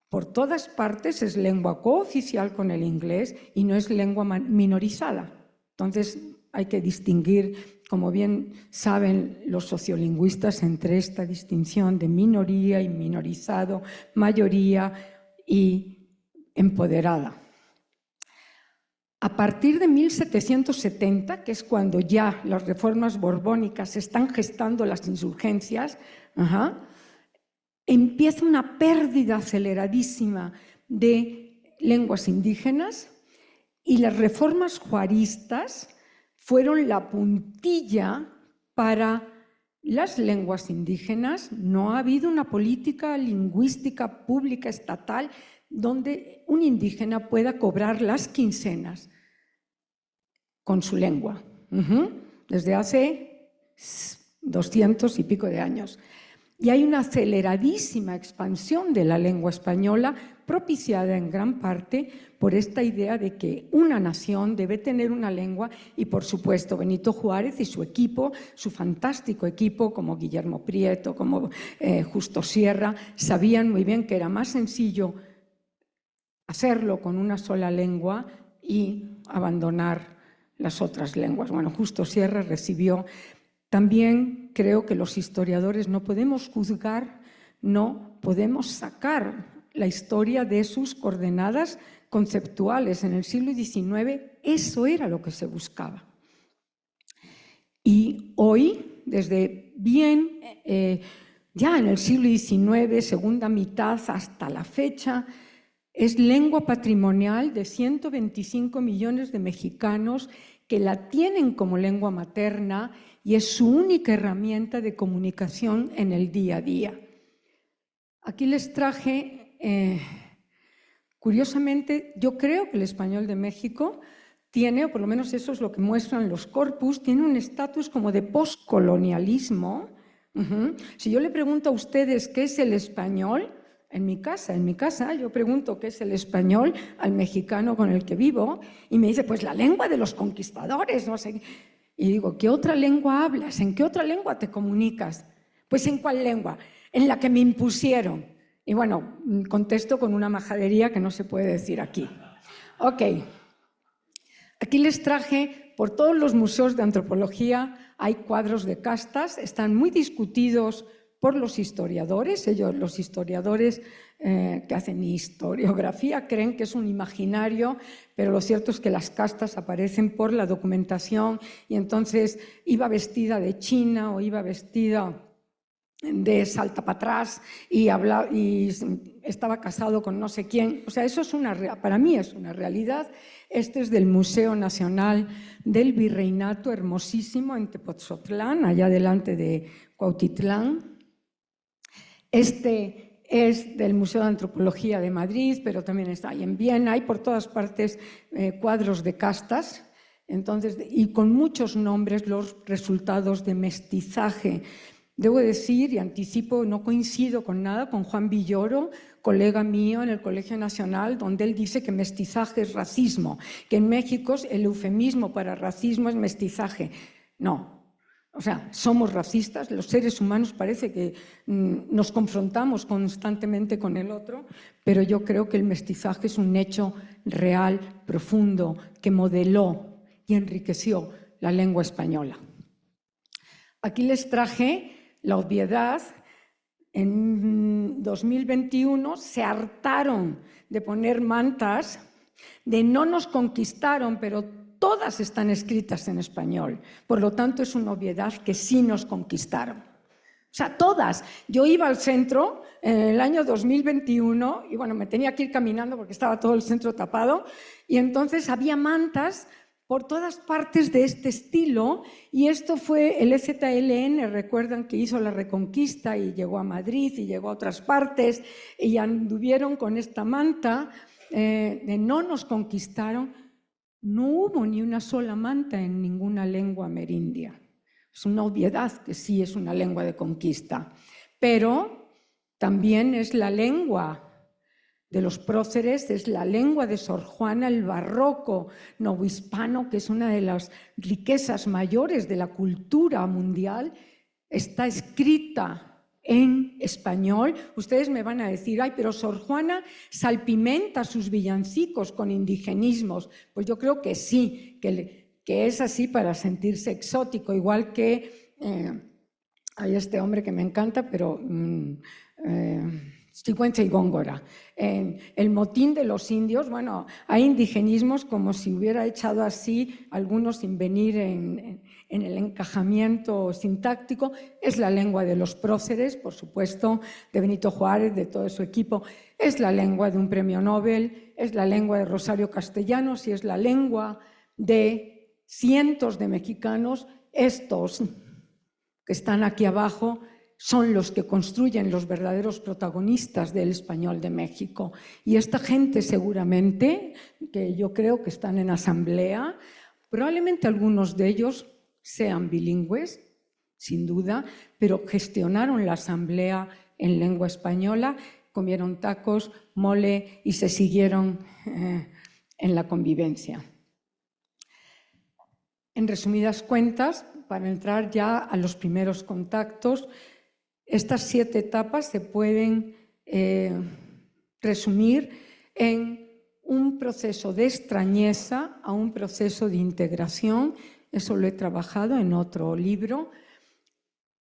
por todas partes, es lengua cooficial con el inglés y no es lengua minorizada. Entonces, hay que distinguir, como bien saben los sociolingüistas, entre esta distinción de minoría y minorizado, mayoría y empoderada. A partir de 1770, que es cuando ya las reformas borbónicas están gestando las insurgencias, empieza una pérdida aceleradísima de lenguas indígenas y las reformas juaristas fueron la puntilla para las lenguas indígenas. No ha habido una política lingüística pública estatal donde un indígena pueda cobrar las quincenas con su lengua, desde hace 200 y pico de años. Y hay una aceleradísima expansión de la lengua española, propiciada en gran parte por esta idea de que una nación debe tener una lengua, y por supuesto Benito Juárez y su equipo, su fantástico equipo, como Guillermo Prieto, como Justo Sierra, sabían muy bien que era más sencillo hacerlo con una sola lengua y abandonar las otras lenguas. Bueno, Justo Sierra recibió. También creo que los historiadores no podemos juzgar, no podemos sacar la historia de sus coordenadas conceptuales. En el siglo XIX eso era lo que se buscaba. Y hoy, desde bien ya en el siglo XIX, segunda mitad hasta la fecha, es lengua patrimonial de 125 millones de mexicanos que la tienen como lengua materna y es su única herramienta de comunicación en el día a día. Aquí les traje, curiosamente, yo creo que el español de México tiene, o por lo menos eso es lo que muestran los corpus, tiene un estatus como de postcolonialismo. Si yo le pregunto a ustedes qué es el español, en mi casa yo pregunto qué es el español al mexicano con el que vivo y me dice, pues la lengua de los conquistadores, no sé. Y digo, ¿qué otra lengua hablas? ¿En qué otra lengua te comunicas? Pues ¿en cuál lengua? En la que me impusieron. Y bueno, contesto con una majadería que no se puede decir aquí. Ok. Aquí les traje, por todos los museos de antropología hay cuadros de castas, están muy discutidos por los historiadores. Ellos, los historiadores que hacen historiografía, creen que es un imaginario, pero lo cierto es que las castas aparecen por la documentación y entonces iba vestida de china o iba vestida de salta para atrás y estaba casado con no sé quién. O sea, eso es para mí es una realidad. Este es del Museo Nacional del Virreinato, hermosísimo, en Tepoztlán, allá delante de Cuautitlán. Este es del Museo de Antropología de Madrid, pero también está ahí en Viena. Hay por todas partes cuadros de castas. Entonces, y con muchos nombres, los resultados de mestizaje. Debo decir, y anticipo, no coincido con nada con Juan Villoro, colega mío en el Colegio Nacional, donde él dice que mestizaje es racismo, que en México el eufemismo para racismo es mestizaje. No, o sea, somos racistas, los seres humanos parece que nos confrontamos constantemente con el otro, pero yo creo que el mestizaje es un hecho real, profundo, que modeló y enriqueció la lengua española. Aquí les traje la obviedad. En 2021 se hartaron de poner mantas, de no nos conquistaron, pero todas están escritas en español. Por lo tanto, es una obviedad que sí nos conquistaron. O sea, todas. Yo iba al centro en el año 2021 y bueno, me tenía que ir caminando porque estaba todo el centro tapado y entonces había mantas por todas partes de este estilo, y esto fue el EZLN, recuerdan que hizo la Reconquista y llegó a Madrid y llegó a otras partes y anduvieron con esta manta de no nos conquistaron. No hubo ni una sola manta en ninguna lengua amerindia. Es una obviedad que sí es una lengua de conquista, pero también es la lengua de los próceres, es la lengua de Sor Juana, el barroco novohispano, que es una de las riquezas mayores de la cultura mundial, está escrita en español. Ustedes me van a decir, ay, pero Sor Juana salpimenta sus villancicos con indigenismos. Pues yo creo que sí, que es así para sentirse exótico, igual que hay este hombre que me encanta, pero Sigüenza y Góngora. En el motín de los indios, bueno, hay indigenismos como si hubiera echado así algunos sin venir en el encajamiento sintáctico. Es la lengua de los próceres, por supuesto, de Benito Juárez, de todo su equipo. Es la lengua de un premio Nobel, es la lengua de Rosario Castellanos y es la lengua de cientos de mexicanos. Estos que están aquí abajo son los que construyen los verdaderos protagonistas del español de México. Y esta gente seguramente, que yo creo que están en asamblea, probablemente algunos de ellos sean bilingües, sin duda, pero gestionaron la asamblea en lengua española, comieron tacos, mole y se siguieron en la convivencia. En resumidas cuentas, para entrar ya a los primeros contactos, estas 7 etapas se pueden resumir en un proceso de extrañeza a un proceso de integración. Eso lo he trabajado en otro libro.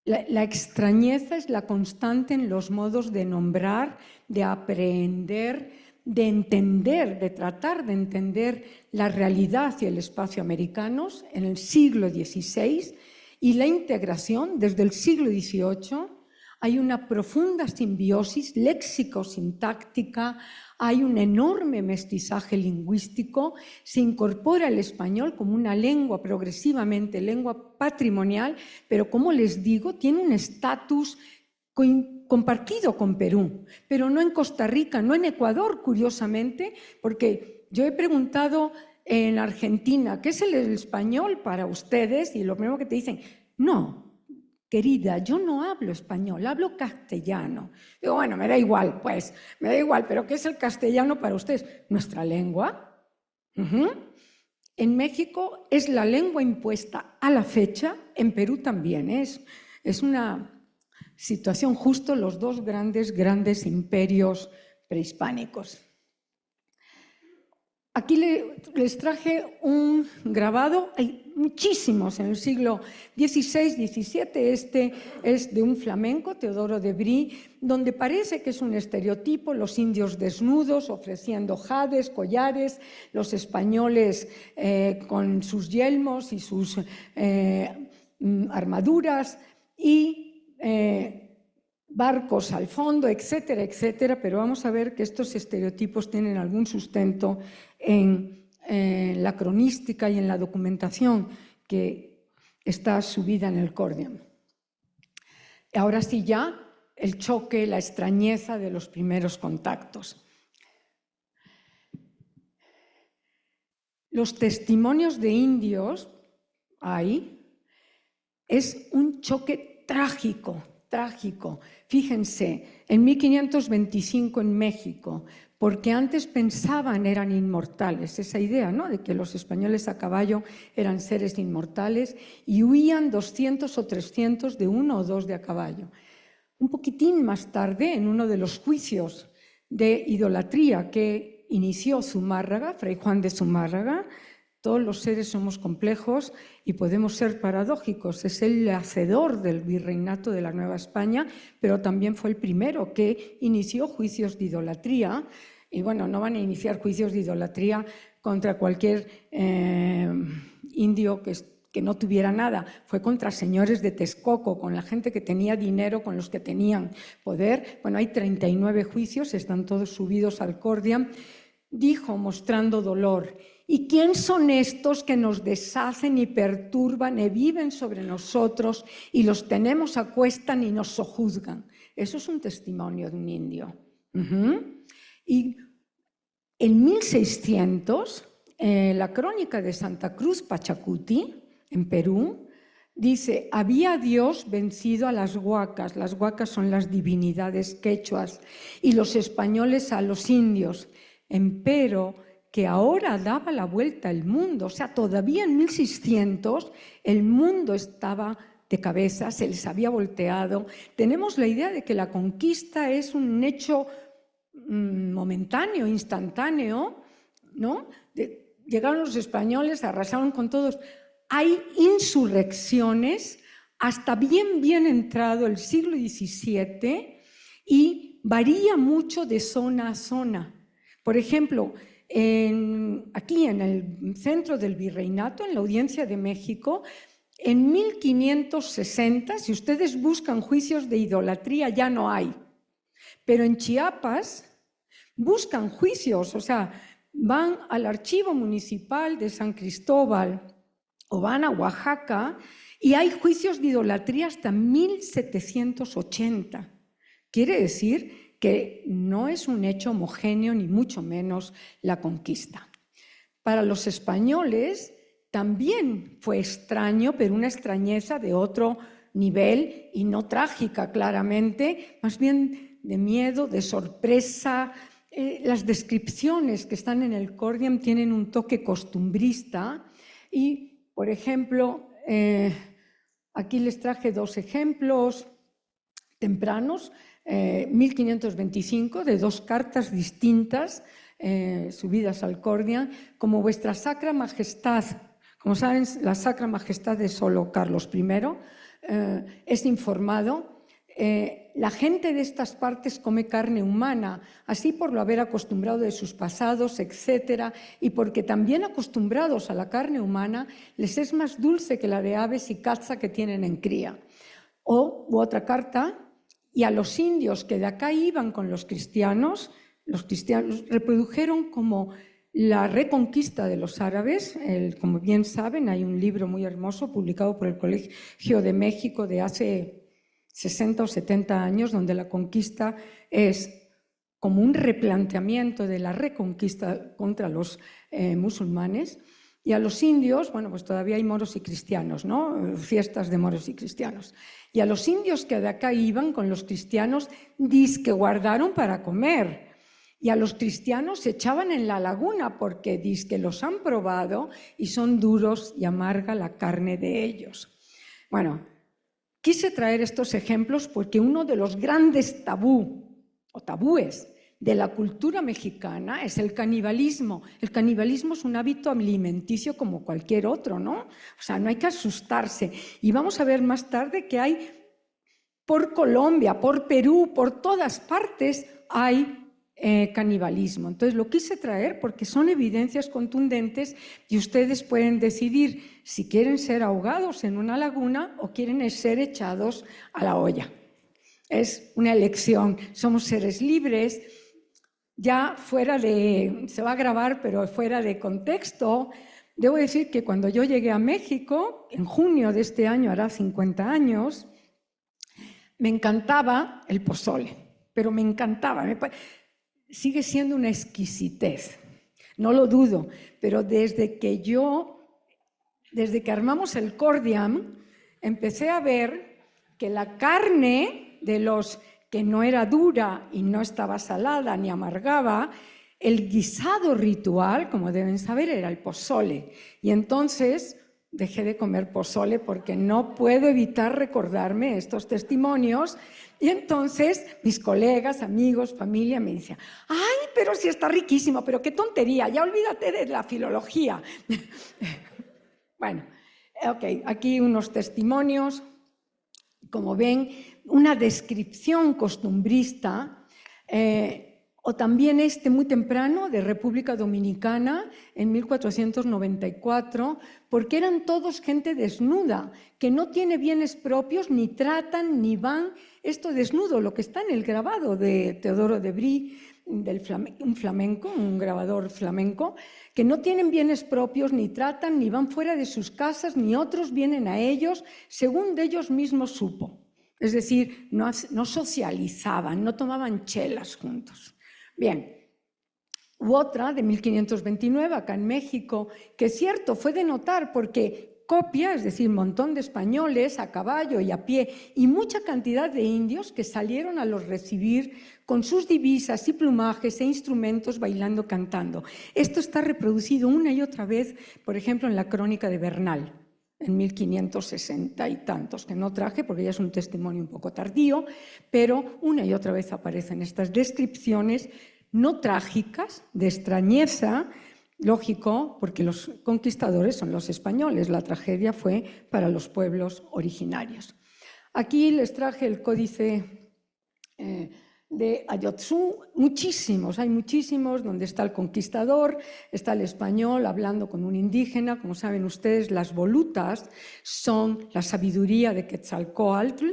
La extrañeza es la constante en los modos de nombrar, de aprehender, de entender, de tratar de entender la realidad y el espacio americanos en el siglo XVI, y la integración desde el siglo XVIII. Hay una profunda simbiosis léxico-sintáctica, hay un enorme mestizaje lingüístico, se incorpora el español como una lengua progresivamente, lengua patrimonial, pero como les digo, tiene un estatus compartido con Perú, pero no en Costa Rica, no en Ecuador, curiosamente, porque yo he preguntado en Argentina, ¿qué es el español para ustedes? Y lo primero que te dicen, no, querida, yo no hablo español, hablo castellano. Digo, bueno, me da igual, pues, me da igual, pero ¿qué es el castellano para ustedes? ¿Nuestra lengua? En México es la lengua impuesta a la fecha, en Perú también es una situación justo los dos grandes imperios prehispánicos. Aquí les traje un grabado, hay muchísimos en el siglo XVI, XVII, este es de un flamenco, Teodoro de Brie, donde parece que es un estereotipo, los indios desnudos ofreciendo jades, collares, los españoles con sus yelmos y sus armaduras y barcos al fondo, etcétera, etcétera, pero vamos a ver que estos estereotipos tienen algún sustento en la cronística y en la documentación que está subida en el Cordium. Ahora sí ya el choque, la extrañeza de los primeros contactos. Los testimonios de indios es un choque trágico. Fíjense, en 1525 en México, porque antes pensaban eran inmortales, esa idea, ¿no?, de que los españoles a caballo eran seres inmortales y huían 200 o 300 de uno o dos de a caballo. Un poquitín más tarde, en uno de los juicios de idolatría que inició Zumárraga, Fray Juan de Zumárraga, todos los seres somos complejos y podemos ser paradójicos. Es el hacedor del virreinato de la Nueva España, pero también fue el primero que inició juicios de idolatría. Y bueno, no van a iniciar juicios de idolatría contra cualquier indio que no tuviera nada. Fue contra señores de Texcoco, con la gente que tenía dinero, con los que tenían poder. Bueno, hay 39 juicios, están todos subidos al Cordiam. Dijo, mostrando dolor: ¿y quién son estos que nos deshacen y perturban y viven sobre nosotros y los tenemos a cuestas y nos sojuzgan? Eso es un testimonio de un indio. Y en 1600, la crónica de Santa Cruz Pachacuti, en Perú, dice: había Dios vencido a las huacas son las divinidades quechuas, y los españoles a los indios, empero que ahora daba la vuelta al mundo. O sea, todavía en 1600 el mundo estaba de cabeza, se les había volteado. Tenemos la idea de que la conquista es un hecho momentáneo, instantáneo, ¿no? Llegaron los españoles, arrasaron con todos. Hay insurrecciones hasta bien entrado el siglo XVII y varía mucho de zona a zona. Por ejemplo, aquí en el centro del virreinato, en la Audiencia de México, en 1560, si ustedes buscan juicios de idolatría, ya no hay. Pero en Chiapas buscan juicios, o sea, van al archivo municipal de San Cristóbal o van a Oaxaca y hay juicios de idolatría hasta 1780. Quiere decir que no es un hecho homogéneo ni mucho menos la conquista. Para los españoles también fue extraño, pero una extrañeza de otro nivel y no trágica claramente, más bien de miedo, de sorpresa. Las descripciones que están en el Cordiam tienen un toque costumbrista y, por ejemplo, aquí les traje dos ejemplos tempranos, 1525, de dos cartas distintas subidas al Cordiam, como vuestra Sacra Majestad. Como saben, la Sacra Majestad es solo Carlos I, es informado. La gente de estas partes come carne humana, así por lo haber acostumbrado de sus pasados, etcétera, y porque también acostumbrados a la carne humana, les es más dulce que la de aves y caza que tienen en cría. U otra carta: y a los indios que de acá iban con los cristianos reprodujeron como la reconquista de los árabes. Como bien saben, hay un libro muy hermoso publicado por el Colegio de México de hace 60 o 70 años, donde la conquista es como un replanteamiento de la reconquista contra los musulmanes. Y a los indios, bueno, pues todavía hay moros y cristianos, ¿no? Fiestas de moros y cristianos. Y a los indios que de acá iban con los cristianos, dizque guardaron para comer. Y a los cristianos se echaban en la laguna porque dizque los han probado y son duros y amarga la carne de ellos. Bueno, quise traer estos ejemplos porque uno de los grandes tabúes de la cultura mexicana es el canibalismo. El canibalismo es un hábito alimenticio como cualquier otro, ¿no? O sea, no hay que asustarse. Y vamos a ver más tarde que hay por Colombia, por Perú, por todas partes hay canibalismo. Entonces lo quise traer porque son evidencias contundentes y ustedes pueden decidir si quieren ser ahogados en una laguna o quieren ser echados a la olla. Es una elección. Somos seres libres. Ya fuera de, se va a grabar, pero fuera de contexto, debo decir que cuando yo llegué a México, en junio de este año, hará 50 años, Me encantaba el pozole, pero me encantaba. Sigue siendo una exquisitez, no lo dudo, pero desde que armamos el Cordiam, empecé a ver que la carne de los que no era dura y no estaba salada ni amargaba, el guisado ritual, como deben saber, era el pozole. Y entonces dejé de comer pozole porque no puedo evitar recordarme estos testimonios. Y entonces mis colegas, amigos, familia me decían, ¡ay, pero sí está riquísimo! ¡Pero qué tontería! Ya olvídate de la filología. Bueno, ok, aquí unos testimonios. Como ven, una descripción costumbrista, o también muy temprano, de República Dominicana, en 1494, porque eran todos gente desnuda, que no tiene bienes propios, ni tratan, ni van. Esto desnudo, lo que está en el grabado de Teodoro de Brie, un flamenco, un grabador flamenco, que no tienen bienes propios, ni tratan, ni van fuera de sus casas, ni otros vienen a ellos, según de ellos mismos supo. Es decir, no socializaban, no tomaban chelas juntos. Bien, otra de 1529, acá en México, que es cierto, fue de notar porque copia, es decir, un montón de españoles a caballo y a pie, y mucha cantidad de indios que salieron a los recibir con sus divisas y plumajes e instrumentos, bailando, cantando. Esto está reproducido una y otra vez, por ejemplo, en la Crónica de Bernal, en 1560 y tantos, que no traje porque ya es un testimonio un poco tardío, pero una y otra vez aparecen estas descripciones no trágicas, de extrañeza, lógico, porque los conquistadores son los españoles, la tragedia fue para los pueblos originarios. Aquí les traje el códice de Ayotzinú, muchísimos, hay muchísimos, donde está el conquistador, está el español hablando con un indígena. Como saben ustedes, las volutas son la sabiduría de Quetzalcóatl,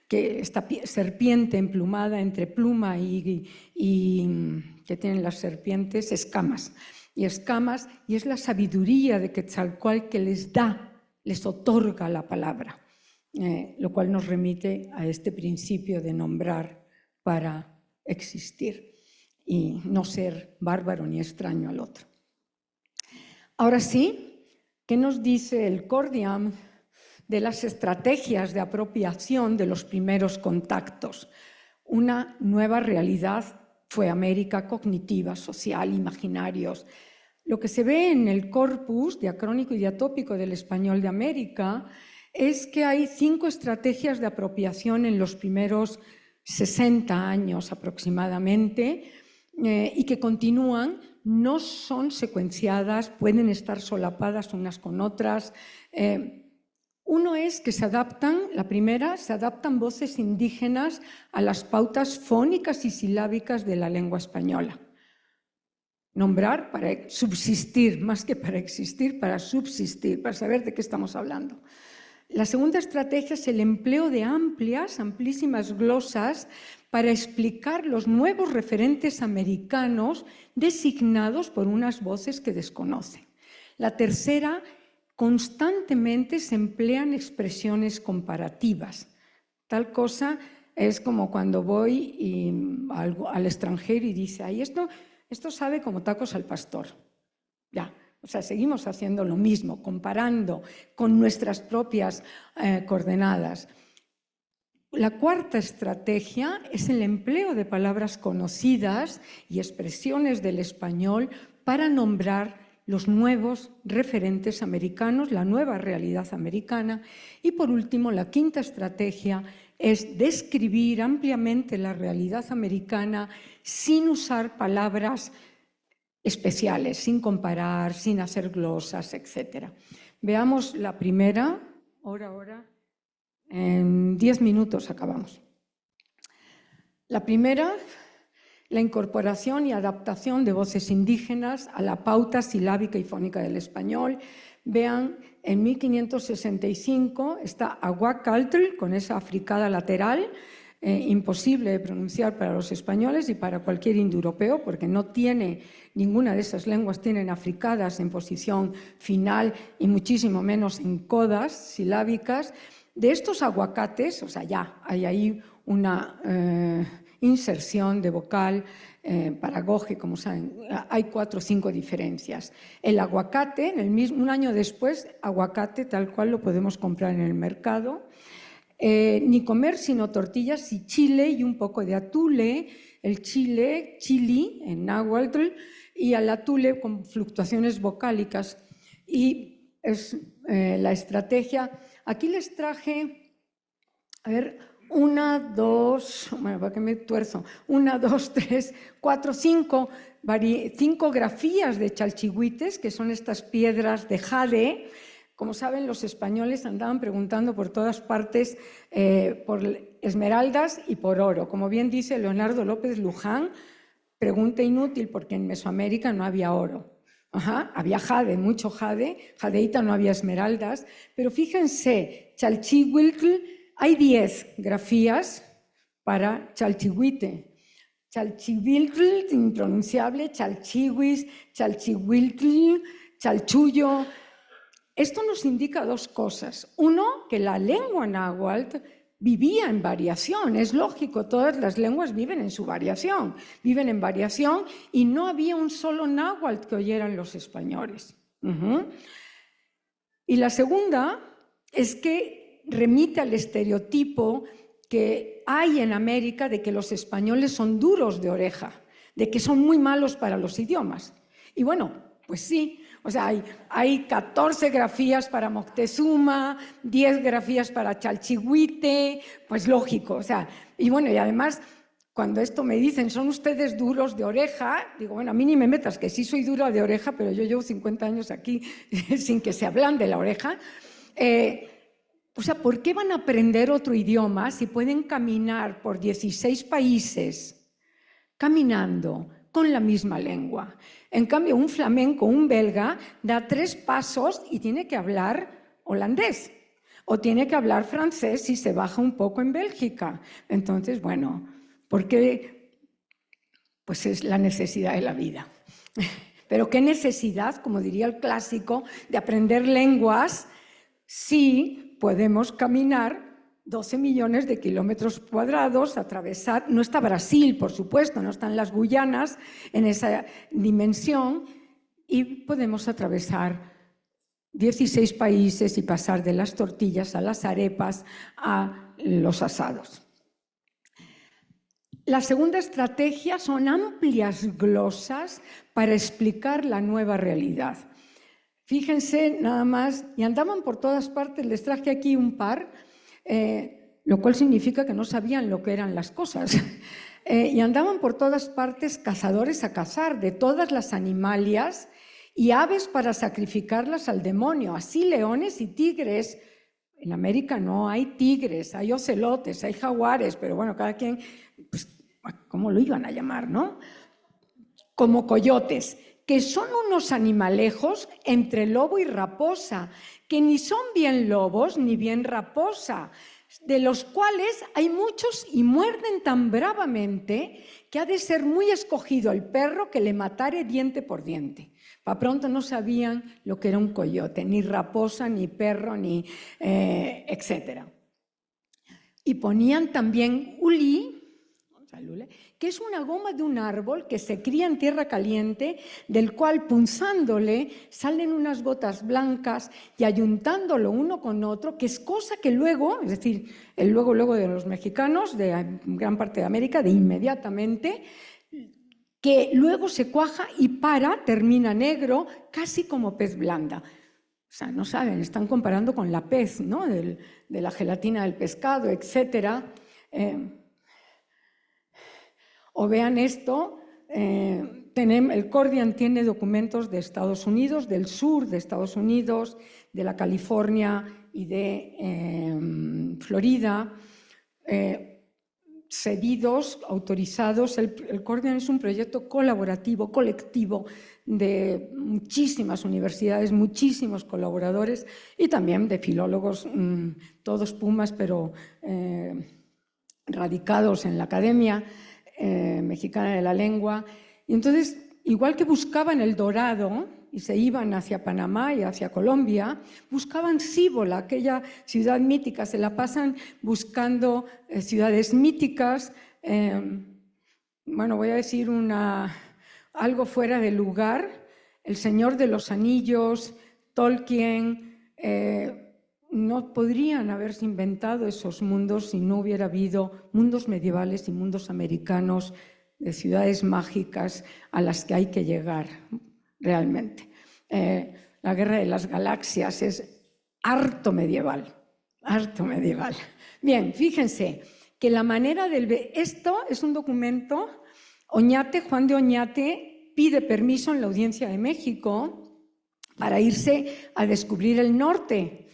que esta serpiente emplumada entre pluma y que tienen las serpientes escamas, y es la sabiduría de Quetzalcóatl que les otorga la palabra, lo cual nos remite a este principio de nombrar para existir y no ser bárbaro ni extraño al otro. Ahora sí, ¿qué nos dice el Cordiam de las estrategias de apropiación de los primeros contactos? Una nueva realidad fue América cognitiva, social, imaginarios. Lo que se ve en el corpus diacrónico y diatópico del español de América es que hay 5 estrategias de apropiación en los primeros 60 años aproximadamente, y que continúan, no son secuenciadas, pueden estar solapadas unas con otras. Uno es que la primera, se adaptan voces indígenas a las pautas fónicas y silábicas de la lengua española. Nombrar para subsistir, más que para existir, para subsistir, para saber de qué estamos hablando. La segunda estrategia es el empleo de amplísimas glosas para explicar los nuevos referentes americanos designados por unas voces que desconocen. La tercera, constantemente se emplean expresiones comparativas. Tal cosa es como cuando voy al extranjero y dice, ay, esto sabe como tacos al pastor. Ya. O sea, seguimos haciendo lo mismo, comparando con nuestras propias coordenadas. La cuarta estrategia es el empleo de palabras conocidas y expresiones del español para nombrar los nuevos referentes americanos, la nueva realidad americana. Y por último, la quinta estrategia es describir ampliamente la realidad americana sin usar palabras especiales, sin comparar, sin hacer glosas, etc. Veamos la primera. Ahora, en 10 minutos acabamos. La primera, la incorporación y adaptación de voces indígenas a la pauta silábica y fónica del español. Vean, en 1565 está Aguacaltl, con esa africada lateral, imposible de pronunciar para los españoles y para cualquier indoeuropeo, porque no tiene, ninguna de esas lenguas tienen africadas en posición final y muchísimo menos en codas silábicas. De estos aguacates, o sea, ya hay ahí una inserción de vocal para goje, como saben. Hay 4 o 5 diferencias. El aguacate, un año después, aguacate tal cual lo podemos comprar en el mercado. Ni comer sino tortillas y chile y un poco de atule. El chile, chili en náhuatl, y al atule con fluctuaciones vocálicas. Y es la estrategia. Aquí les traje, a ver, 1, 2, bueno, para que me tuerzo, 1, 2, 3, 4, 5 grafías de chalchihuites, que son estas piedras de jade. Como saben, los españoles andaban preguntando por todas partes por esmeraldas y por oro. Como bien dice Leonardo López Luján, pregunta inútil porque en Mesoamérica no había oro. Había jade, mucho jade, jadeíta, no había esmeraldas. Pero fíjense, Chalchihuitl, hay 10 grafías para chalchihuite. Chalchihuitl, impronunciable, chalchihuis, chalchihuitl, chalchullo. Esto nos indica 2 cosas. Uno, que la lengua náhuatl vivía en variación. Es lógico, todas las lenguas viven en su variación. Viven en variación y no había un solo náhuatl que oyeran los españoles. Y la segunda es que remite al estereotipo que hay en América de que los españoles son duros de oreja, de que son muy malos para los idiomas. Y bueno, pues sí, o sea, hay 14 grafías para Moctezuma, 10 grafías para Chalchihuite, pues lógico, o sea, y bueno, y además, cuando esto me dicen, ¿son ustedes duros de oreja? Digo, bueno, a mí ni me metas, que sí soy dura de oreja, pero yo llevo 50 años aquí sin que se ablande la oreja. O sea, ¿por qué van a aprender otro idioma si pueden caminar por 16 países caminando con la misma lengua? En cambio, un flamenco, un belga, da 3 pasos y tiene que hablar holandés o tiene que hablar francés si se baja un poco en Bélgica. Entonces, bueno, porque pues es la necesidad de la vida. Pero qué necesidad, como diría el clásico, de aprender lenguas si podemos caminar 12 millones de kilómetros cuadrados, atravesar, no está Brasil, por supuesto, no están las Guyanas en esa dimensión, y podemos atravesar 16 países y pasar de las tortillas a las arepas a los asados. La segunda estrategia son amplias glosas para explicar la nueva realidad. Fíjense nada más, y andaban por todas partes, les traje aquí un par, lo cual significa que no sabían lo que eran las cosas. Y andaban por todas partes cazadores a cazar de todas las animalias y aves para sacrificarlas al demonio, así leones y tigres. En América no hay tigres, hay ocelotes, hay jaguares, pero bueno, cada quien, pues, ¿cómo lo iban a llamar, no? Como coyotes, que son unos animalejos entre lobo y raposa, que ni son bien lobos ni bien raposa, de los cuales hay muchos y muerden tan bravamente que ha de ser muy escogido el perro que le matare diente por diente. Pa' pronto no sabían lo que era un coyote, ni raposa, ni perro, ni etcétera. Y ponían también ulí, que es una goma de un árbol que se cría en tierra caliente, del cual punzándole salen unas gotas blancas y ayuntándolo uno con otro, que es cosa que luego, es decir, el luego de los mexicanos, de gran parte de América, de inmediatamente, que luego se cuaja y termina negro, casi como pez blanda. O sea, no saben, están comparando con la pez, ¿no? De la gelatina del pescado, etcétera. O vean esto, el Cordian tiene documentos de Estados Unidos, del sur de Estados Unidos, de la California y de Florida, cedidos, autorizados. El Cordian es un proyecto colaborativo, colectivo, de muchísimas universidades, muchísimos colaboradores y también de filólogos, todos pumas, pero radicados en la academia mexicana de la lengua. Y entonces igual que buscaban el dorado y se iban hacia Panamá y hacia Colombia, buscaban Cíbola, aquella ciudad mítica, se la pasan buscando ciudades míticas. Bueno, voy a decir algo fuera de lugar. El Señor de los Anillos, Tolkien, no podrían haberse inventado esos mundos si no hubiera habido mundos medievales y mundos americanos de ciudades mágicas a las que hay que llegar realmente. La Guerra de las Galaxias es harto medieval, harto medieval. Bien, fíjense que la manera esto es un documento. Oñate, Juan de Oñate, pide permiso en la Audiencia de México para irse a descubrir el norte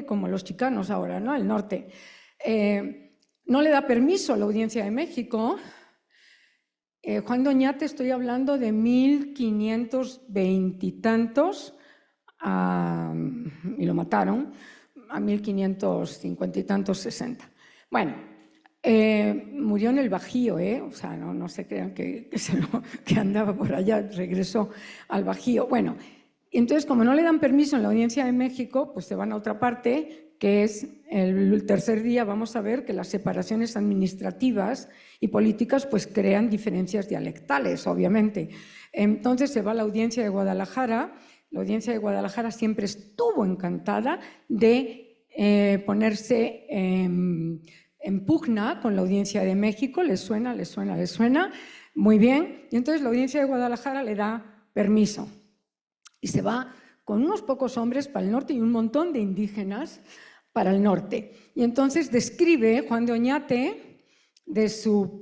como los chicanos ahora, ¿no? El norte. No le da permiso a la Audiencia de México. Juan de Oñate, estoy hablando de 1520 y tantos, y lo mataron, a 1550 y tantos, 60. Bueno, murió en el Bajío, o sea, no se crean que andaba por allá, regresó al Bajío. Bueno, entonces, como no le dan permiso en la Audiencia de México, pues se van a otra parte, que es el tercer día. Vamos a ver que las separaciones administrativas y políticas pues crean diferencias dialectales, obviamente. Entonces se va a la Audiencia de Guadalajara. La Audiencia de Guadalajara siempre estuvo encantada de ponerse en pugna con la Audiencia de México. ¿Les suena? ¿Les suena? ¿Les suena? Muy bien. Y entonces la Audiencia de Guadalajara le da permiso y se va con unos pocos hombres para el norte y un montón de indígenas para el norte. Y entonces describe Juan de Oñate, de su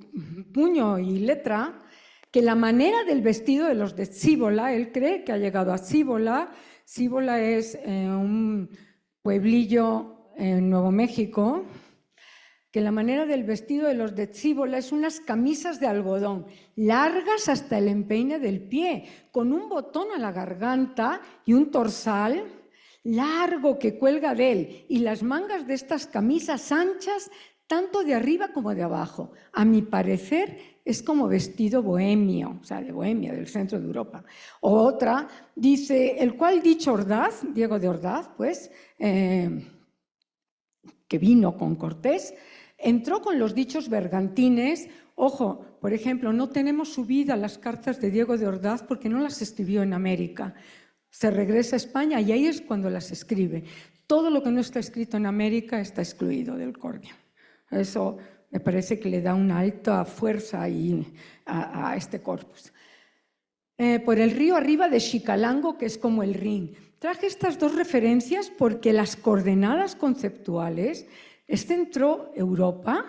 puño y letra, que la manera del vestido de los de Cíbola, él cree que ha llegado a Cíbola. Cíbola es un pueblillo en Nuevo México, que la manera del vestido de los de Cíbola es unas camisas de algodón, largas hasta el empeine del pie, con un botón a la garganta y un torsal largo que cuelga de él, y las mangas de estas camisas anchas, tanto de arriba como de abajo. A mi parecer es como vestido bohemio, o sea, de Bohemia, del centro de Europa. O otra dice, el cual dicho Ordaz, Diego de Ordaz, pues, que vino con Cortés, entró con los dichos bergantines. Ojo, por ejemplo, no tenemos subidas las cartas de Diego de Ordaz porque no las escribió en América. Se regresa a España y ahí es cuando las escribe. Todo lo que no está escrito en América está excluido del Cordium. Eso me parece que le da una alta fuerza a este corpus. Por el río arriba de Xicalango, que es como el Rin. Traje estas dos referencias porque las coordenadas conceptuales es Centro Europa.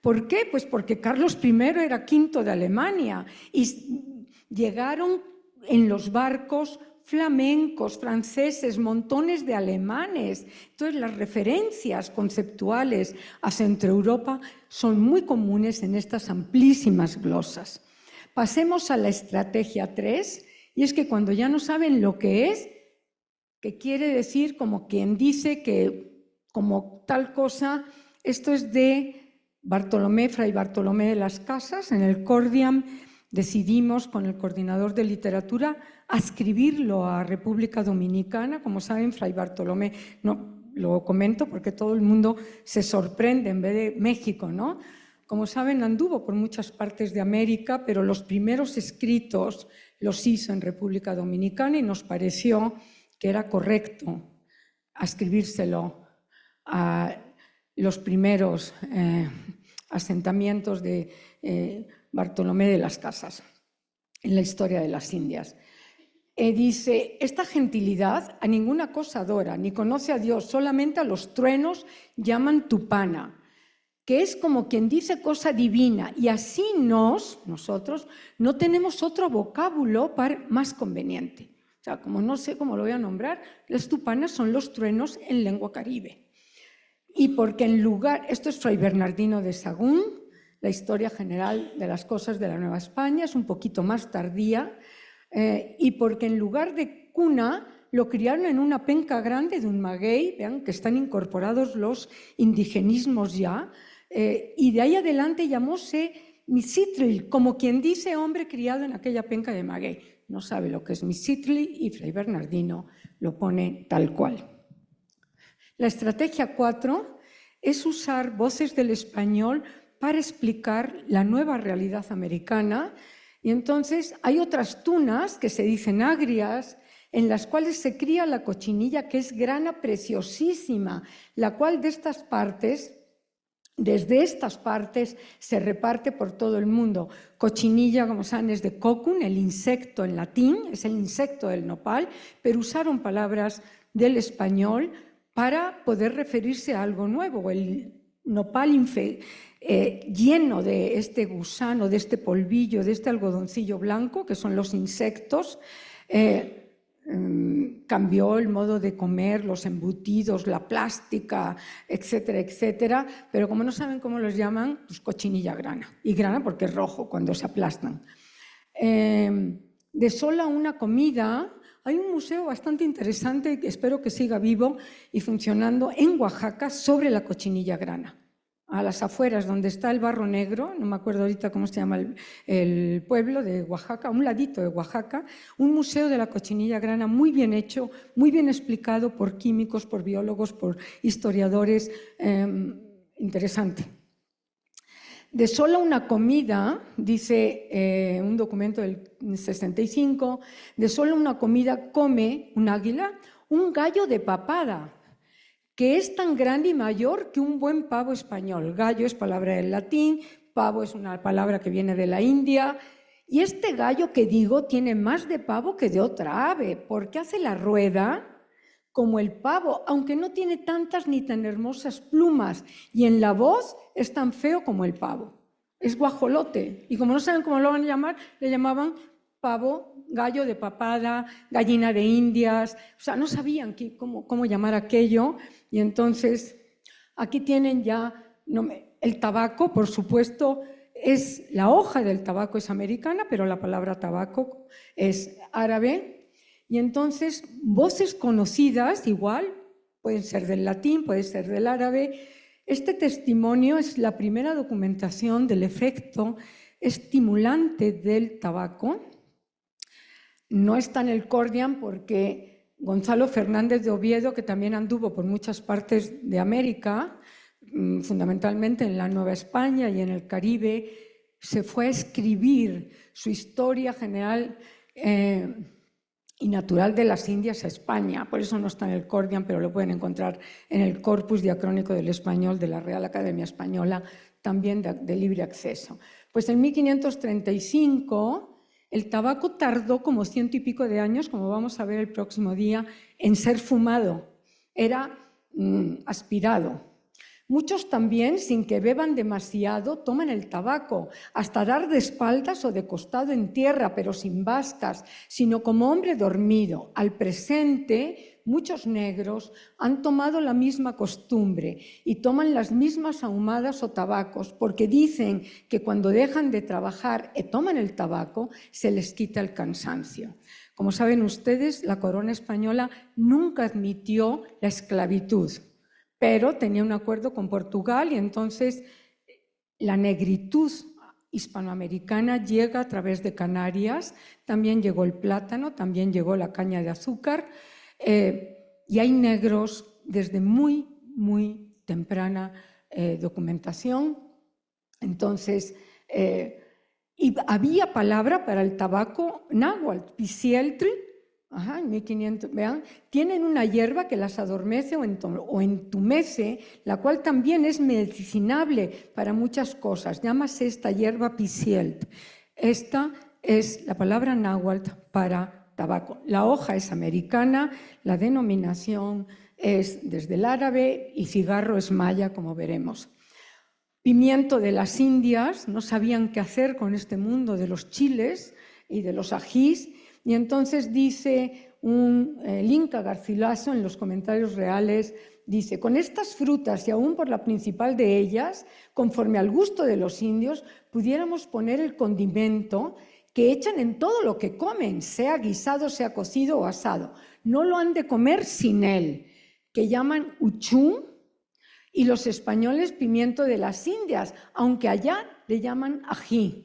¿Por qué? Pues porque Carlos I era V de Alemania y llegaron en los barcos flamencos, franceses, montones de alemanes. Entonces, las referencias conceptuales a Centroeuropa son muy comunes en estas amplísimas glosas. Pasemos a la estrategia 3, y es que cuando ya no saben lo que es, que quiere decir como quien dice que como tal cosa, esto es de Fray Bartolomé de las Casas. En el Cordiam decidimos con el coordinador de literatura adscribirlo a República Dominicana. Como saben, Fray Bartolomé, no lo comento porque todo el mundo se sorprende en vez de México, ¿no? Como saben, anduvo por muchas partes de América, pero los primeros escritos los hizo en República Dominicana y nos pareció que era correcto adscribírselo a los primeros asentamientos de Bartolomé de las Casas en la historia de las Indias. Dice, esta gentilidad a ninguna cosa adora, ni conoce a Dios, solamente a los truenos llaman tupana, que es como quien dice cosa divina, y así nosotros, no tenemos otro vocábulo más conveniente. O sea, como no sé cómo lo voy a nombrar, las tupanas son los truenos en lengua caribe. Y porque en lugar, esto es Fray Bernardino de Sahagún, la historia general de las cosas de la Nueva España, es un poquito más tardía, y porque en lugar de cuna lo criaron en una penca grande de un maguey, vean que están incorporados los indigenismos ya, y de ahí adelante llamóse Misitli, como quien dice hombre criado en aquella penca de maguey. No sabe lo que es Misitli y Fray Bernardino lo pone tal cual. La estrategia 4 es usar voces del español para explicar la nueva realidad americana, y entonces hay otras tunas que se dicen agrias, en las cuales se cría la cochinilla, que es grana preciosísima, la cual desde estas partes se reparte por todo el mundo. Cochinilla, como saben, es de cocun, el insecto en latín, es el insecto del nopal, pero usaron palabras del español para poder referirse a algo nuevo. El nopal lleno de este gusano, de este polvillo, de este algodoncillo blanco, que son los insectos, cambió el modo de comer, los embutidos, la plástica, etcétera, etcétera, pero como no saben cómo los llaman, pues cochinilla grana, y grana porque es rojo cuando se aplastan. De sola una comida, hay un museo bastante interesante, que espero que siga vivo y funcionando, en Oaxaca, sobre la cochinilla grana. A las afueras, donde está el Barro Negro, no me acuerdo ahorita cómo se llama el pueblo de Oaxaca, a un ladito de Oaxaca, un museo de la cochinilla grana muy bien hecho, muy bien explicado por químicos, por biólogos, por historiadores, interesante. De sola una comida, dice un documento del 65, de sola una comida come un águila un gallo de papada, que es tan grande y mayor que un buen pavo español. Gallo es palabra del latín, pavo es una palabra que viene de la India, y este gallo que digo tiene más de pavo que de otra ave, porque hace la rueda como el pavo, aunque no tiene tantas ni tan hermosas plumas, y en la voz es tan feo como el pavo. Es guajolote, y como no saben cómo lo van a llamar, le llamaban pavo, gallo de papada, gallina de Indias, o sea, no sabían cómo llamar aquello, y entonces aquí tienen ya el tabaco, por supuesto, la hoja del tabaco es americana, pero la palabra tabaco es árabe, y entonces voces conocidas igual, pueden ser del latín, pueden ser del árabe. Este testimonio es la primera documentación del efecto estimulante del tabaco. No está en el Cordian porque Gonzalo Fernández de Oviedo, que también anduvo por muchas partes de América, fundamentalmente en la Nueva España y en el Caribe, se fue a escribir su historia general y natural de las Indias a España. Por eso no está en el Cordian, pero lo pueden encontrar en el Corpus Diacrónico del Español de la Real Academia Española, también de libre acceso. Pues en 1535... el tabaco tardó como 100 y pico de años, como vamos a ver el próximo día, en ser fumado. Era aspirado. Muchos también, sin que beban demasiado, toman el tabaco, hasta dar de espaldas o de costado en tierra, pero sin bascas, sino como hombre dormido. Al presente, muchos negros han tomado la misma costumbre y toman las mismas ahumadas o tabacos, porque dicen que cuando dejan de trabajar y toman el tabaco, se les quita el cansancio. Como saben ustedes, la corona española nunca admitió la esclavitud, pero tenía un acuerdo con Portugal, y entonces la negritud hispanoamericana llega a través de Canarias. También llegó el plátano, también llegó la caña de azúcar, y hay negros desde muy, muy temprana documentación. Entonces, y había palabra para el tabaco náhuatl, pisieltl. En 1500, vean, tienen una hierba que las adormece o entumece, la cual también es medicinable para muchas cosas. Llámase esta hierba pisieltl. Esta es la palabra náhuatl para tabaco. La hoja es americana, la denominación es desde el árabe, y cigarro es maya, como veremos. Pimiento de las Indias, no sabían qué hacer con este mundo de los chiles y de los ajís, y entonces dice el Inca Garcilaso en los comentarios reales, dice: con estas frutas y aún por la principal de ellas, conforme al gusto de los indios, pudiéramos poner el condimento que echan en todo lo que comen, sea guisado, sea cocido o asado. No lo han de comer sin él, que llaman uchú, y los españoles pimiento de las Indias, aunque allá le llaman ají.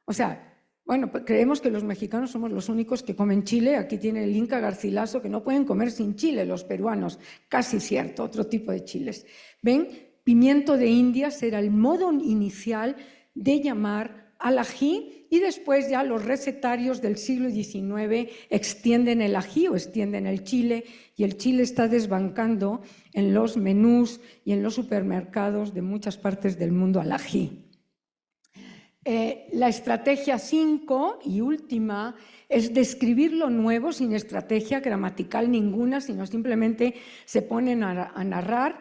O sea, bueno, pues creemos que los mexicanos somos los únicos que comen chile. Aquí tiene el Inca Garcilaso que no pueden comer sin chile los peruanos. Casi cierto, otro tipo de chiles. ¿Ven? Pimiento de Indias era el modo inicial de llamar al ají, y después ya los recetarios del siglo XIX extienden el ají o extienden el chile, y el chile está desbancando en los menús y en los supermercados de muchas partes del mundo al ají. La estrategia 5 y última es describir lo nuevo sin estrategia gramatical ninguna, sino simplemente se ponen a narrar.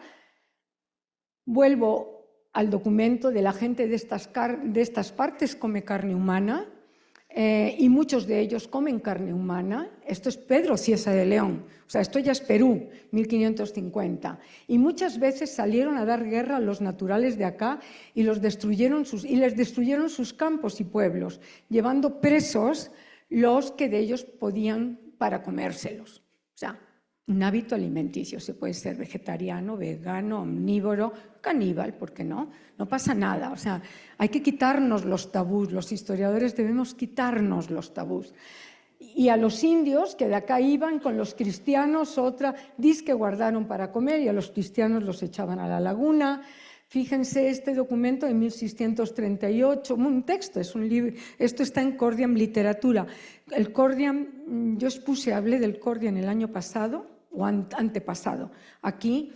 Vuelvo al documento de la gente de estas partes come carne humana, y muchos de ellos comen carne humana. Esto es Pedro Cieza de León, o sea, esto ya es Perú, 1550. Y muchas veces salieron a dar guerra a los naturales de acá y les destruyeron sus campos y pueblos, llevando presos los que de ellos podían para comérselos. O sea, un hábito alimenticio, se puede ser vegetariano, vegano, omnívoro, caníbal, ¿por qué no? No pasa nada, o sea, hay que quitarnos los tabús, los historiadores debemos quitarnos los tabús. Y a los indios que de acá iban con los cristianos, que guardaron para comer, y a los cristianos los echaban a la laguna. Fíjense este documento de 1638, un texto, es un libro, esto está en Cordiam Literatura. El Cordiam, yo hablé del Cordiam el año pasado, o antepasado. Aquí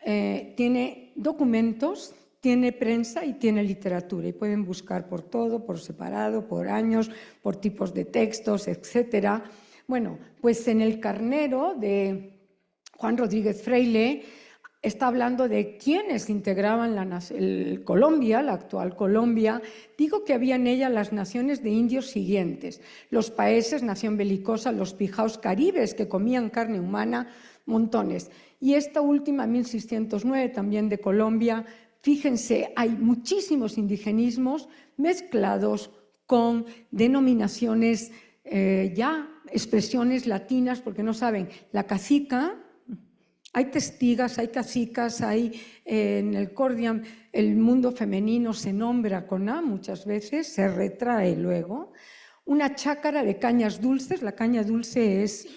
tiene documentos, tiene prensa y tiene literatura, y pueden buscar por todo, por separado, por años, por tipos de textos, etc. Bueno, pues en El Carnero de Juan Rodríguez Freile está hablando de quiénes integraban Colombia, la actual Colombia. Digo que había en ella las naciones de indios siguientes: los paeses, nación belicosa; los pijaos caribes, que comían carne humana, montones. Y esta última, 1609, también de Colombia. Fíjense, hay muchísimos indigenismos mezclados con denominaciones, expresiones latinas, porque no saben, la cacica. Hay testigas, hay cacicas, en el Cordiam el mundo femenino se nombra con A muchas veces, se retrae luego. Una chácara de cañas dulces, la caña dulce es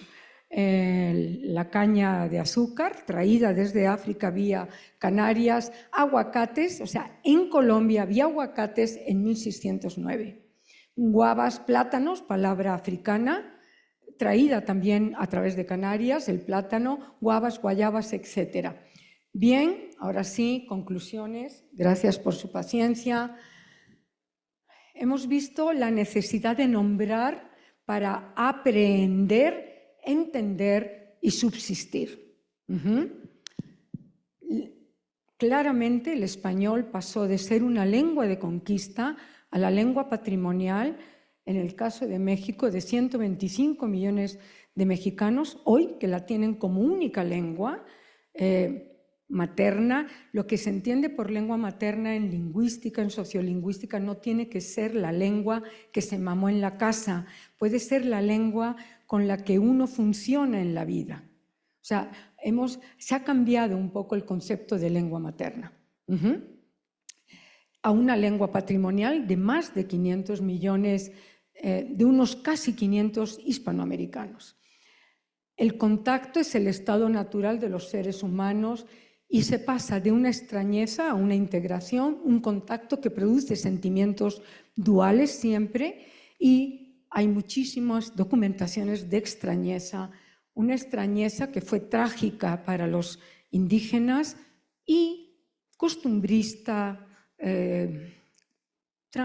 la caña de azúcar traída desde África vía Canarias. Aguacates, o sea, en Colombia había aguacates en 1609. Guavas, plátanos, palabra africana, traída también a través de Canarias, el plátano, guavas, guayabas, etc. Bien, ahora sí, conclusiones. Gracias por su paciencia. Hemos visto la necesidad de nombrar para aprender, entender y subsistir. Claramente el español pasó de ser una lengua de conquista a la lengua patrimonial. En el caso de México, de 125 millones de mexicanos, hoy que la tienen como única lengua materna. Lo que se entiende por lengua materna en lingüística, en sociolingüística, no tiene que ser la lengua que se mamó en la casa, puede ser la lengua con la que uno funciona en la vida. O sea, se ha cambiado un poco el concepto de lengua materna. A una lengua patrimonial de más de 500 millones, de unos casi 500 hispanoamericanos. El contacto es el estado natural de los seres humanos y se pasa de una extrañeza a una integración, un contacto que produce sentimientos duales siempre, y hay muchísimas documentaciones de extrañeza, una extrañeza que fue trágica para los indígenas y costumbrista,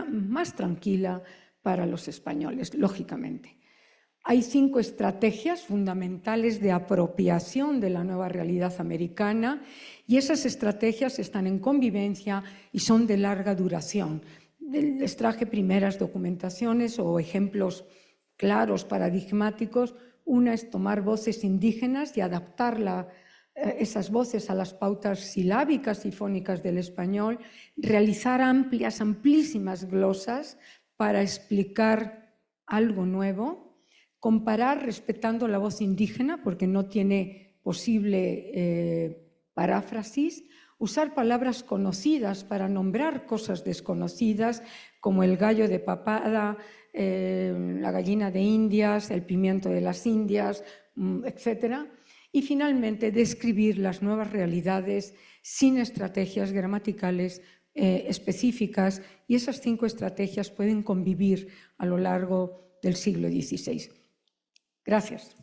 más tranquila para los españoles, lógicamente. Hay 5 estrategias fundamentales de apropiación de la nueva realidad americana, y esas estrategias están en convivencia y son de larga duración. Les traje primeras documentaciones o ejemplos claros, paradigmáticos. Una es tomar voces indígenas y adaptar esas voces a las pautas silábicas y fónicas del español, realizar amplísimas glosas para explicar algo nuevo, comparar respetando la voz indígena porque no tiene posible paráfrasis, usar palabras conocidas para nombrar cosas desconocidas, como el gallo de papada, la gallina de Indias, el pimiento de las Indias, etc. Y finalmente, describir las nuevas realidades sin estrategias gramaticales específicas, y esas 5 estrategias pueden convivir a lo largo del siglo XVI. Gracias.